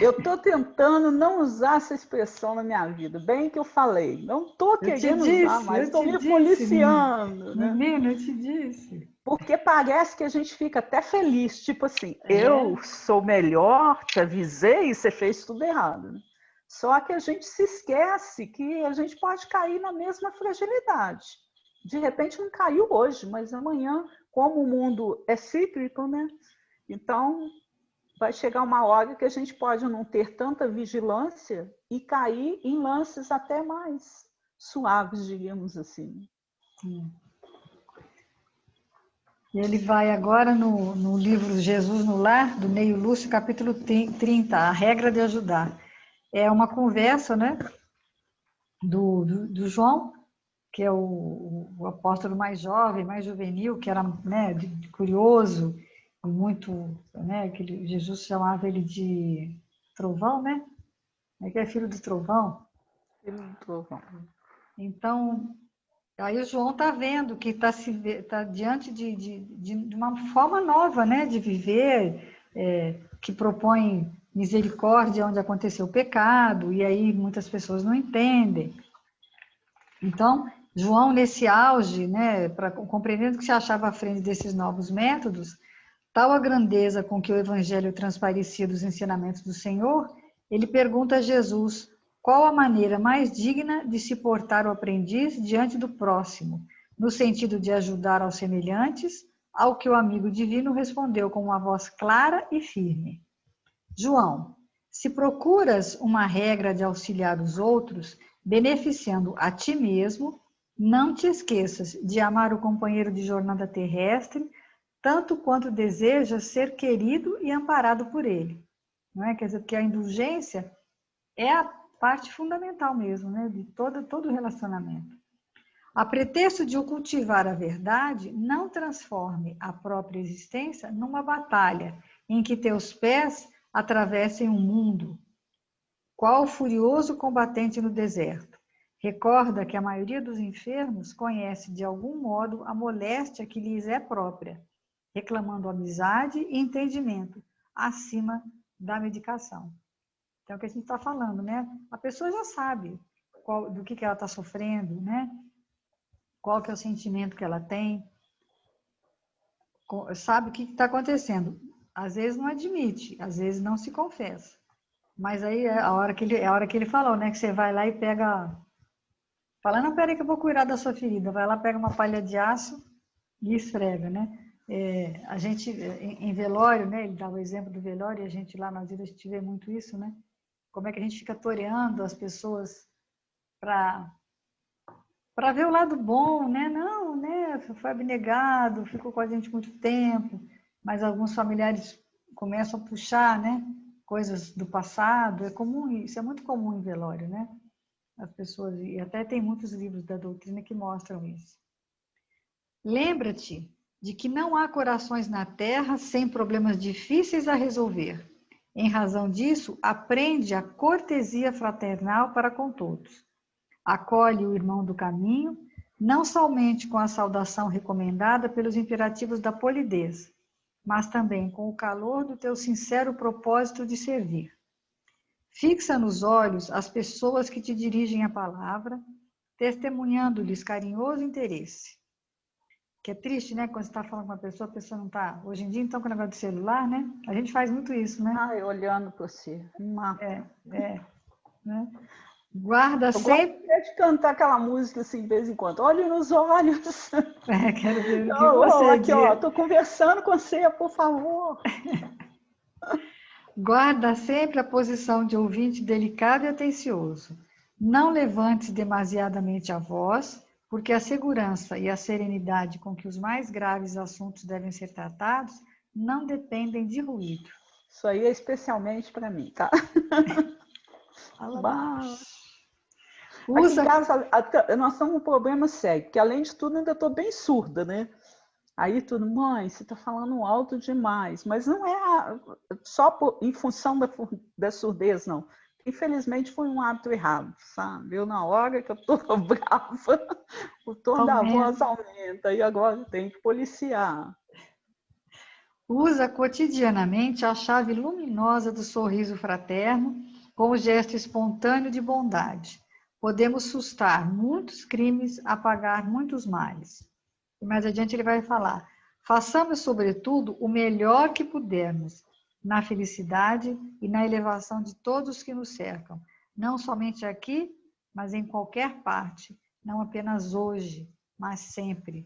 Eu estou tentando não usar essa expressão na minha vida. Bem que eu falei. Não estou querendo usar mais. Estou me policiando. Menino, eu te disse. Porque parece que a gente fica até feliz. Tipo assim, eu sou melhor, te avisei e você fez tudo errado. Né? Só que a gente se esquece que a gente pode cair na mesma fragilidade. De repente não caiu hoje, mas amanhã, como o mundo é cíclico, né? Então, vai chegar uma hora que a gente pode não ter tanta vigilância e cair em lances até mais suaves, digamos assim. E ele vai agora no livro Jesus no Lar, do Neio Lúcio, capítulo 30, A Regra de Ajudar. É uma conversa, né, do João, que é o apóstolo mais jovem, mais juvenil, que era, né, curioso, muito, né, que Jesus chamava ele de Trovão, né? É que é filho do Trovão. Filho do Trovão. Então, aí o João está vendo que está diante de uma forma nova, né, de viver, que propõe misericórdia onde aconteceu o pecado, e aí muitas pessoas não entendem. Então, João, nesse auge, né, compreendendo que se achava à frente desses novos métodos, tal a grandeza com que o Evangelho transparecia dos ensinamentos do Senhor, ele pergunta a Jesus qual a maneira mais digna de se portar o aprendiz diante do próximo, no sentido de ajudar aos semelhantes, ao que o amigo divino respondeu com uma voz clara e firme. João, se procuras uma regra de auxiliar os outros, beneficiando a ti mesmo, não te esqueças de amar o companheiro de jornada terrestre, tanto quanto desejas ser querido e amparado por ele. Não é? Quer dizer, que a indulgência é a parte fundamental mesmo, né, de todo relacionamento. A pretexto de o cultivar a verdade, não transforme a própria existência numa batalha em que teus pés atravessem o mundo, qual furioso combatente no deserto. Recorda que a maioria dos enfermos conhece de algum modo a moléstia que lhes é própria, reclamando amizade e entendimento acima da medicação. Então, é o que a gente está falando, né? A pessoa já sabe do que ela está sofrendo, né? Qual que é o sentimento que ela tem, sabe o que está acontecendo. Às vezes não admite, às vezes não se confessa. Mas aí é a hora que ele falou, né? Que você vai lá e pega. Fala, não, peraí que eu vou cuidar da sua ferida. Vai lá, pega uma palha de aço e esfrega, né? A gente, em velório, né? Ele dá o exemplo do velório, e a gente lá nas vidas a gente vê muito isso, né? Como é que a gente fica toreando as pessoas para ver o lado bom, né? Não, né? Foi abnegado, ficou com a gente muito tempo, mas alguns familiares começam a puxar, né? Coisas do passado. É comum, isso é muito comum em velório, né? As pessoas, e até tem muitos livros da doutrina que mostram isso. Lembra-te de que não há corações na terra sem problemas difíceis a resolver. Em razão disso, aprende a cortesia fraternal para com todos. Acolhe o irmão do caminho, não somente com a saudação recomendada pelos imperativos da polidez, mas também com o calor do teu sincero propósito de servir. Fixa nos olhos as pessoas que te dirigem a palavra, testemunhando-lhes carinhoso interesse. Que é triste, né? Quando você está falando com uma pessoa, a pessoa não está... Hoje em dia, então, com o negócio do celular, né? A gente faz muito isso, né? Ai, olhando para você, mata. Né? Guarda Eu gosto sempre... até de cantar aquela música assim, de vez em quando. Olhe nos olhos. quero ver o que Oh, você aqui, ó, diz. estou conversando com você, por favor. Guarda sempre a posição de ouvinte delicado e atencioso. Não levantes demasiadamente a voz, porque a segurança e a serenidade com que os mais graves assuntos devem ser tratados não dependem de ruído. Isso aí é especialmente para mim, tá? Fala Bah. baixo. Aqui em Usa... casa, nós estamos um problema sério, porque além de tudo, ainda estou bem surda, né? Aí tudo, mãe, você está falando alto demais, mas não é só em função da surdez, não. Infelizmente foi um hábito errado, sabe? Eu, na hora que eu estou brava, o tom da voz aumenta, e agora eu tenho que policiar. Usa cotidianamente a chave luminosa do sorriso fraterno com o gesto espontâneo de bondade. Podemos sustar muitos crimes, apagar muitos males. E mais adiante ele vai falar: façamos, sobretudo, o melhor que pudermos, na felicidade e na elevação de todos que nos cercam, não somente aqui, mas em qualquer parte, não apenas hoje, mas sempre.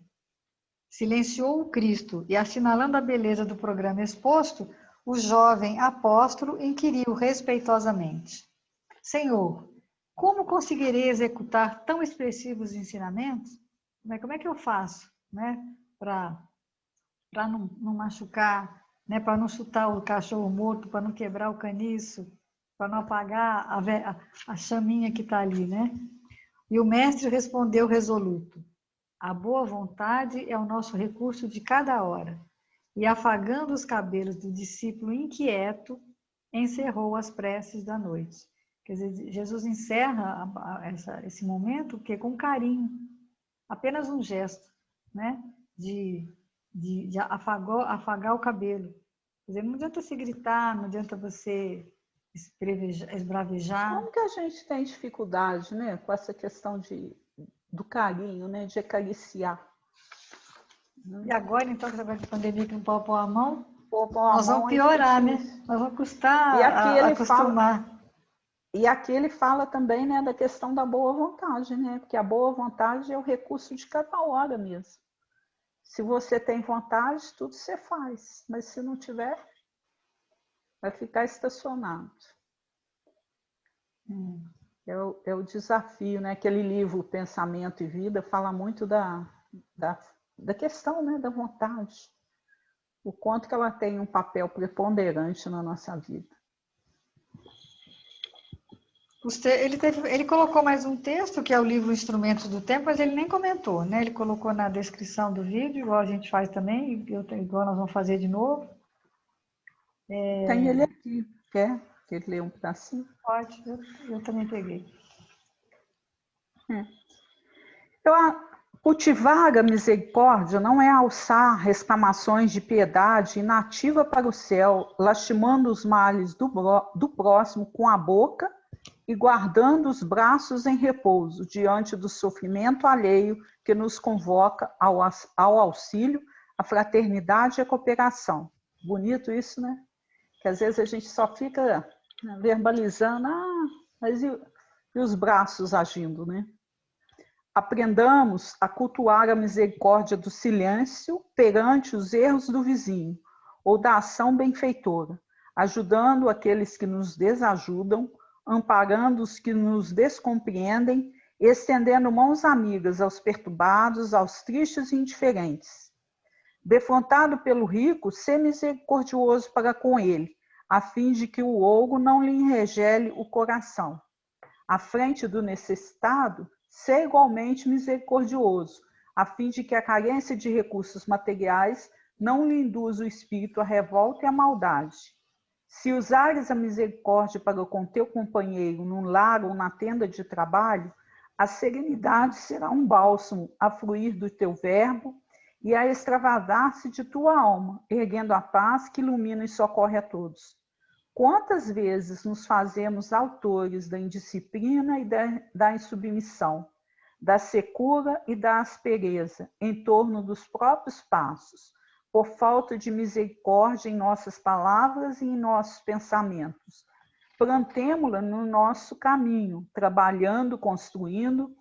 Silenciou o Cristo e, assinalando a beleza do programa exposto, o jovem apóstolo inquiriu respeitosamente: Senhor, como conseguirei executar tão expressivos ensinamentos? Como é que eu faço, né, para não machucar, né, para não chutar o cachorro morto, para não quebrar o caniço, para não apagar a chaminha que está ali, né? E o mestre respondeu resoluto: a boa vontade é o nosso recurso de cada hora. E afagando os cabelos do discípulo inquieto, encerrou as preces da noite. Quer dizer, Jesus encerra esse momento com carinho, apenas um gesto, né? De afagar o cabelo. Quer dizer, não adianta você gritar, não adianta você esbravejar. Como que a gente tem dificuldade, né, com essa questão do carinho, né, de acariciar? E agora, então, com essa coisa de pandemia que não pode pôr a mão, Pôr a nós vamos mão aí piorar, fica né? difícil. Nós vamos E aqui custar a ele acostumar. fala, e aqui ele fala também, né, da questão da boa vontade, né? Porque a boa vontade é o recurso de cada hora mesmo. Se você tem vontade, tudo você faz, mas se não tiver, vai ficar estacionado. É o desafio, né? Aquele livro Pensamento e Vida fala muito da questão, né, da vontade. O quanto que ela tem um papel preponderante na nossa vida. Ele colocou mais um texto, que é o livro Instrumentos do Tempo, mas ele nem comentou, né? Ele colocou na descrição do vídeo, igual a gente faz também, igual nós vamos fazer de novo. Tem ele aqui. Quer que ele lê um pedacinho? Pode, eu também peguei. Cultivar a misericórdia não é alçar exclamações de piedade inativa para o céu, lastimando os males do próximo com a boca e guardando os braços em repouso diante do sofrimento alheio que nos convoca ao auxílio, à fraternidade e à cooperação. Bonito isso, né? Que às vezes a gente só fica verbalizando, mas e os braços agindo, né? Aprendamos a cultuar a misericórdia do silêncio perante os erros do vizinho, ou da ação benfeitora, ajudando aqueles que nos desajudam, amparando os que nos descompreendem, estendendo mãos amigas aos perturbados, aos tristes e indiferentes. Defrontado pelo rico, sê misericordioso para com ele, a fim de que o ouro não lhe enregele o coração. À frente do necessitado, ser igualmente misericordioso, a fim de que a carência de recursos materiais não lhe induza o espírito à revolta e à maldade. Se usares a misericórdia para com teu companheiro num lar ou na tenda de trabalho, a serenidade será um bálsamo a fluir do teu verbo e a extravasar-se de tua alma, erguendo a paz que ilumina e socorre a todos. Quantas vezes nos fazemos autores da indisciplina e da insubmissão, da secura e da aspereza em torno dos próprios passos, por falta de misericórdia em nossas palavras e em nossos pensamentos. Plantemo-la no nosso caminho, trabalhando, construindo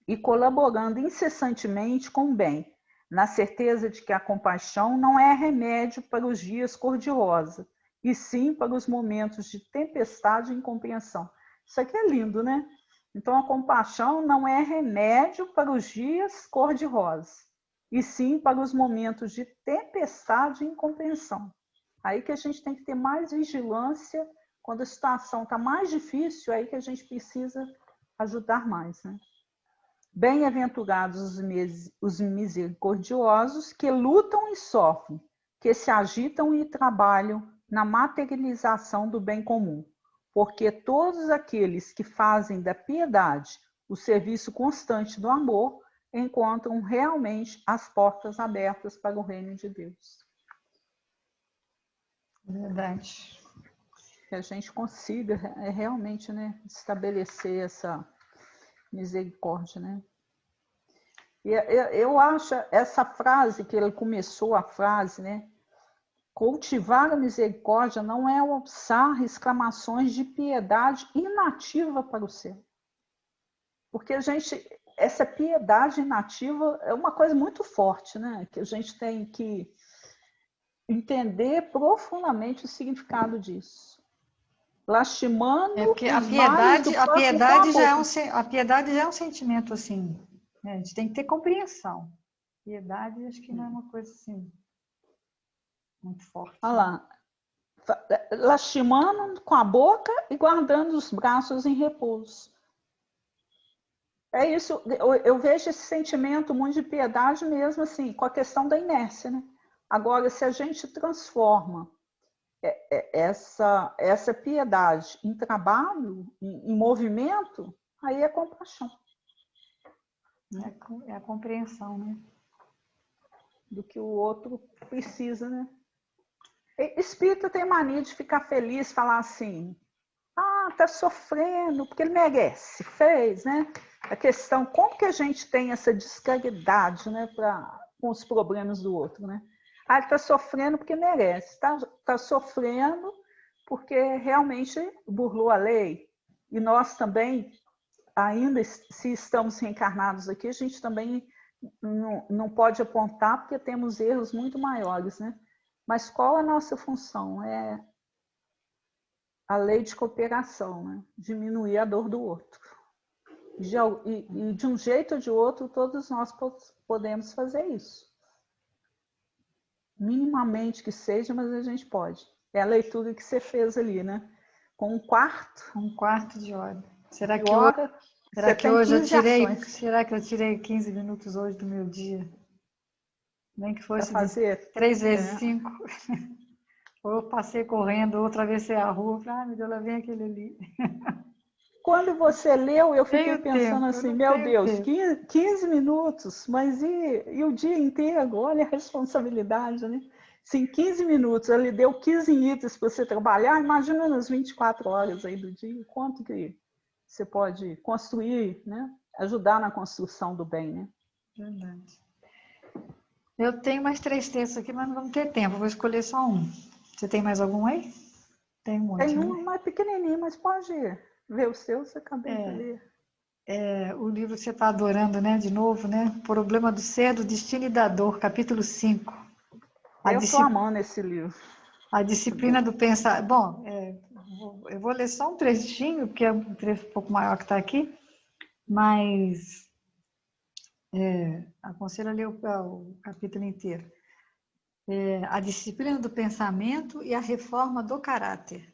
e colaborando incessantemente com o bem, na certeza de que a compaixão não é remédio para os dias cor-de-rosa, e sim para os momentos de tempestade e incompreensão. Isso aqui é lindo, né? Então, a compaixão não é remédio para os dias cor-de-rosa, e sim para os momentos de tempestade e incompreensão. Aí que a gente tem que ter mais vigilância, quando a situação está mais difícil, aí que a gente precisa ajudar mais, né? Bem-aventurados os misericordiosos que lutam e sofrem, que se agitam e trabalham na materialização do bem comum, porque todos aqueles que fazem da piedade o serviço constante do amor encontram realmente as portas abertas para o reino de Deus. Verdade. Que a gente consiga realmente, né, estabelecer essa misericórdia, né? E eu acho essa frase, que ele começou a frase, né? Cultivar a misericórdia não é alçar exclamações de piedade inativa para o céu. Porque essa piedade inativa é uma coisa muito forte, né? Que a gente tem que entender profundamente o significado disso. Lastimando porque a os males do próximo a piedade já é um sentimento assim, né? A gente tem que ter compreensão. Piedade, acho que não é uma coisa assim muito forte. Olha lá, lastimando com a boca e guardando os braços em repouso. É isso, eu vejo esse sentimento muito de piedade mesmo assim, com a questão da inércia, né? Agora, se a gente transforma essa piedade em trabalho, em movimento, aí é compaixão. É a compreensão, né? Do que o outro precisa, né? Espírita tem mania de ficar feliz, falar assim, tá sofrendo, porque ele merece, fez, né? A questão, como que a gente tem essa discaridade, né, com os problemas do outro, né? Ele está sofrendo porque merece, tá sofrendo porque realmente burlou a lei. E nós também, ainda se estamos reencarnados aqui, a gente também não pode apontar porque temos erros muito maiores, né? Mas qual é a nossa função? É a lei de cooperação, né? Diminuir a dor do outro. E de um jeito ou de outro, todos nós podemos fazer isso. Minimamente que seja, mas a gente pode. É a leitura que você fez ali, né? com 1/4 Um quarto de hora. Será de que hoje, hora, será você que tem hoje eu 15 tirei, ações será que eu tirei 15 minutos hoje do meu dia? Nem que para fosse de fazer. 3 vezes É, 5. Ou eu passei correndo, ou atravessei a rua. Falei, meu Deus, lá vem aquele ali. quando você leu, eu fiquei Tenho pensando tempo, eu assim, não meu tenho Deus, tempo. 15 minutos, mas e o dia inteiro? Olha a responsabilidade, né? Se em 15 minutos ele deu 15 itens para você trabalhar, imagina nas 24 horas aí do dia, quanto que você pode construir, né? Ajudar na construção do bem, né? Verdade. Eu tenho mais 3 textos aqui, mas não vamos ter tempo. Vou escolher só um. Você tem mais algum aí? Tem muito, Tem né? um mais pequenininho, mas pode ver o seu, você acabei de É, ler. o livro que você está adorando, né? De novo, né? Problema do Ser, do Destino e da Dor, capítulo 5. A, Eu estou disci- amando esse livro, a muito disciplina bom. do pensar. Bom, eu vou ler só um trechinho, porque é um trecho um pouco maior que está aqui, mas aconselho a ler o capítulo inteiro. A disciplina do pensamento e a reforma do caráter.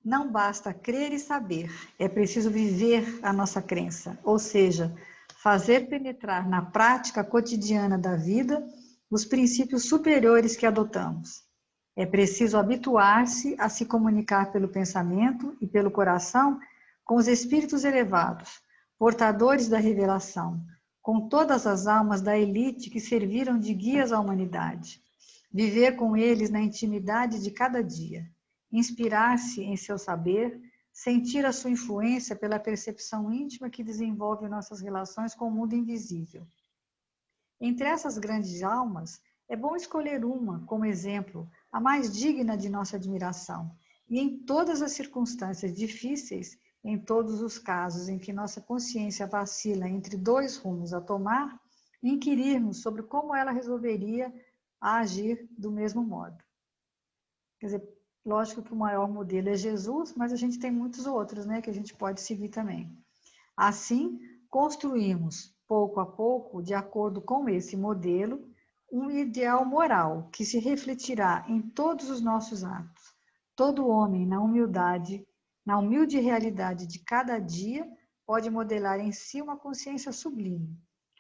Não basta crer e saber, é preciso viver a nossa crença, ou seja, fazer penetrar na prática cotidiana da vida os princípios superiores que adotamos. É preciso habituar-se a se comunicar pelo pensamento e pelo coração com os espíritos elevados, portadores da revelação, com todas as almas da elite que serviram de guias à humanidade. Viver com eles na intimidade de cada dia, inspirar-se em seu saber, sentir a sua influência pela percepção íntima que desenvolve nossas relações com o mundo invisível. Entre essas grandes almas, é bom escolher uma como exemplo, a mais digna de nossa admiração, e em todas as circunstâncias difíceis, em todos os casos em que nossa consciência vacila entre dois rumos a tomar, inquirirmos sobre como ela resolveria agir do mesmo modo. Quer dizer, lógico que o maior modelo é Jesus, mas a gente tem muitos outros, né, que a gente pode seguir também. Assim, construímos, pouco a pouco, de acordo com esse modelo, um ideal moral que se refletirá em todos os nossos atos. Todo homem, na humilde realidade de cada dia, pode modelar em si uma consciência sublime.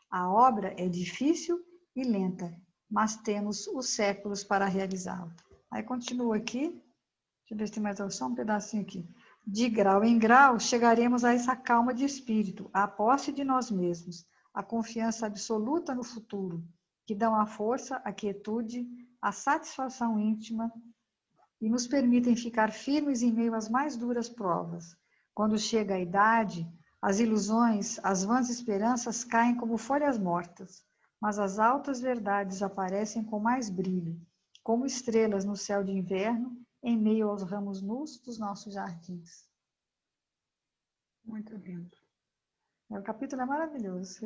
A obra é difícil e lenta, mas temos os séculos para realizá-la. Aí continua aqui, deixa eu ver se tem mais só um pedacinho aqui. De grau em grau, chegaremos a essa calma de espírito, a posse de nós mesmos, a confiança absoluta no futuro, que dão a força, a quietude, a satisfação íntima e nos permitem ficar firmes em meio às mais duras provas. Quando chega a idade, as ilusões, as vãs esperanças caem como folhas mortas, mas as altas verdades aparecem com mais brilho, como estrelas no céu de inverno, em meio aos ramos nus dos nossos jardins. Muito lindo. O capítulo é maravilhoso.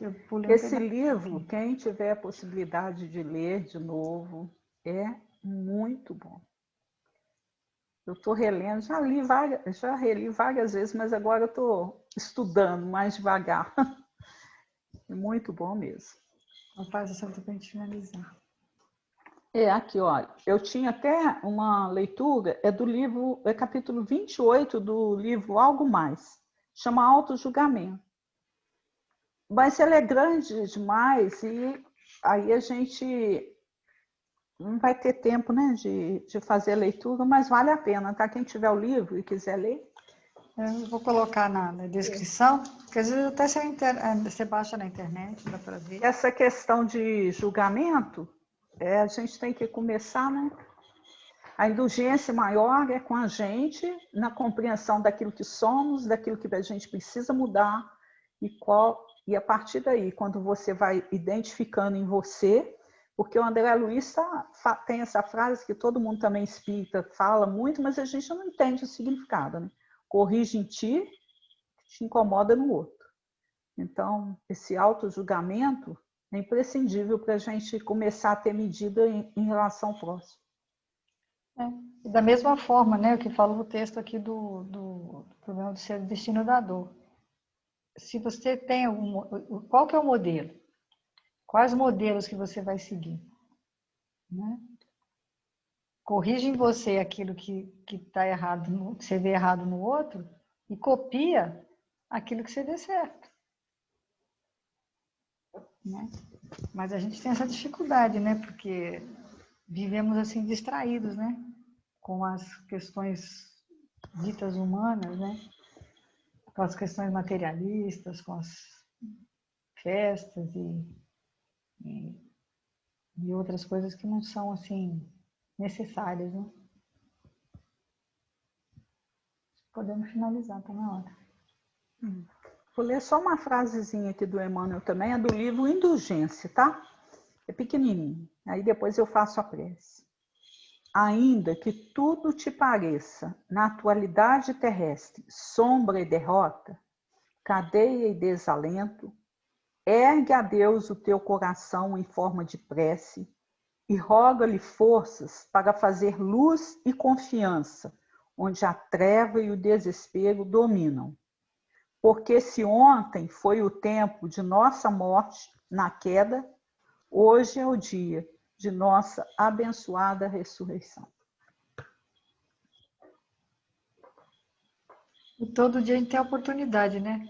Eu pulei um Esse pedaço livro, aqui. quem tiver a possibilidade de ler de novo, é muito bom. Eu estou relendo, já reli várias vezes, mas agora eu estou estudando mais devagar. É muito bom mesmo. Rapaz, essa para a gente finalizar. Aqui, olha, eu tinha até uma leitura, é do livro, é capítulo 28 do livro Algo Mais, chama Auto-Julgamento. Mas ela é grande demais e aí a gente não vai ter tempo, né, de fazer a leitura, mas vale a pena, tá? Quem tiver o livro e quiser ler. Eu vou colocar na descrição, porque às vezes até você baixa na internet, dá para ver. Essa questão de julgamento, a gente tem que começar, né? A indulgência maior é com a gente, na compreensão daquilo que somos, daquilo que a gente precisa mudar, e a partir daí, quando você vai identificando em você, porque o André Luiz tem essa frase que todo mundo também espírita fala muito, mas a gente não entende o significado, né? Corrige em ti, te incomoda no outro. Então, esse auto-julgamento é imprescindível para a gente começar a ter medida em relação ao próximo. E da mesma forma, né, o que fala o texto aqui do problema do ser destino da dor. Se você tem qual que é o modelo? Quais modelos que você vai seguir? Né? corrige em você aquilo que está errado, que você vê errado no outro, e copia aquilo que você vê certo. Né? Mas a gente tem essa dificuldade, né? Porque vivemos assim distraídos, né? Com as questões ditas humanas, né? Com as questões materialistas, com as festas e outras coisas que não são assim necessárias, né? Podemos finalizar, tá na hora. Vou ler só uma frasezinha aqui do Emmanuel também, é do livro Indulgência, tá? É pequenininho. Aí depois eu faço a prece. Ainda que tudo te pareça, na atualidade terrestre, sombra e derrota, cadeia e desalento, ergue a Deus o teu coração em forma de prece e roga-lhe forças para fazer luz e confiança, onde a treva e o desespero dominam. Porque se ontem foi o tempo de nossa morte na queda, hoje é o dia de nossa abençoada ressurreição. E todo dia a gente tem a oportunidade, né?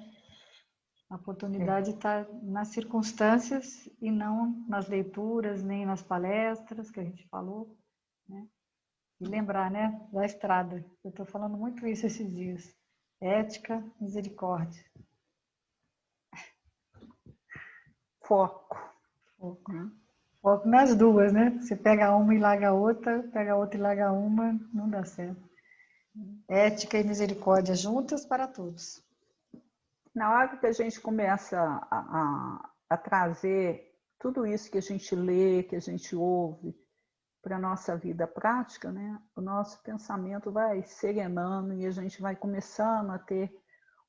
A oportunidade está nas circunstâncias e não nas leituras, nem nas palestras que a gente falou, né? E lembrar, né, da estrada. Eu estou falando muito isso esses dias. Ética, misericórdia. Foco. Foco. Foco nas duas, né? Você pega uma e larga a outra, pega a outra e larga uma, não dá certo. Ética e misericórdia juntas para todos. Na hora que a gente começa a trazer tudo isso que a gente lê, que a gente ouve para a nossa vida prática, né? O nosso pensamento vai serenando e a gente vai começando a ter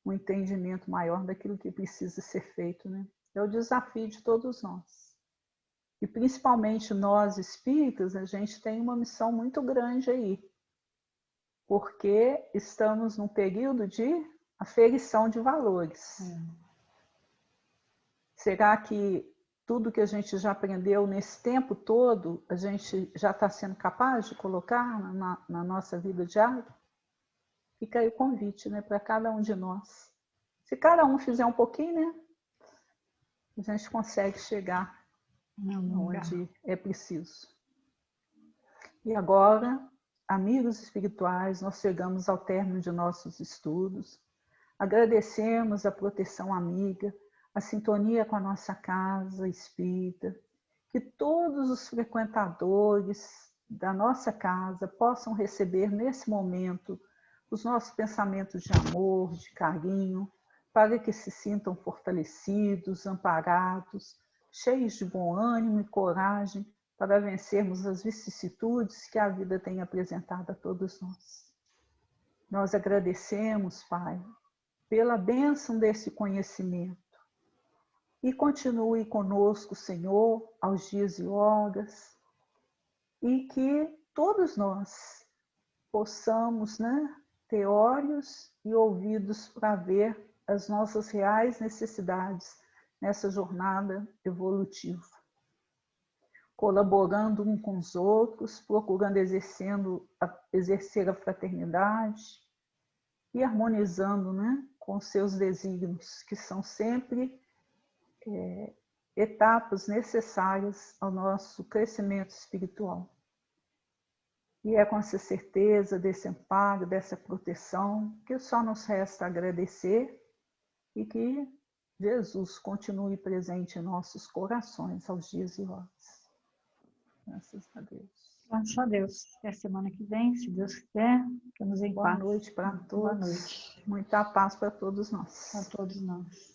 um entendimento maior daquilo que precisa ser feito, né? É o desafio de todos nós. E principalmente nós espíritas, a gente tem uma missão muito grande aí, porque estamos num período de aferição de valores. Será que tudo que a gente já aprendeu nesse tempo todo, a gente já está sendo capaz de colocar na nossa vida diária? Fica aí o convite, né, para cada um de nós. Se cada um fizer um pouquinho, né, a gente consegue chegar onde é preciso. E agora, amigos espirituais, nós chegamos ao término de nossos estudos. Agradecemos a proteção amiga, a sintonia com a nossa casa espírita, que todos os frequentadores da nossa casa possam receber nesse momento os nossos pensamentos de amor, de carinho, para que se sintam fortalecidos, amparados, cheios de bom ânimo e coragem para vencermos as vicissitudes que a vida tem apresentado a todos nós. Nós agradecemos, Pai, pela bênção desse conhecimento. E continue conosco, Senhor, aos dias e horas, e que todos nós possamos, né, ter olhos e ouvidos para ver as nossas reais necessidades nessa jornada evolutiva. Colaborando uns com os outros, procurando exercer a fraternidade e harmonizando, né, com seus desígnios, que são sempre etapas necessárias ao nosso crescimento espiritual. E é com essa certeza desse amparo, dessa proteção, que só nos resta agradecer e que Jesus continue presente em nossos corações aos dias e horas. Graças a Deus. Graças a Deus. Até a semana que vem, se Deus quiser, que nos em Boa paz. noite para todos. Boa noite. Muita paz para todos nós. Para todos nós.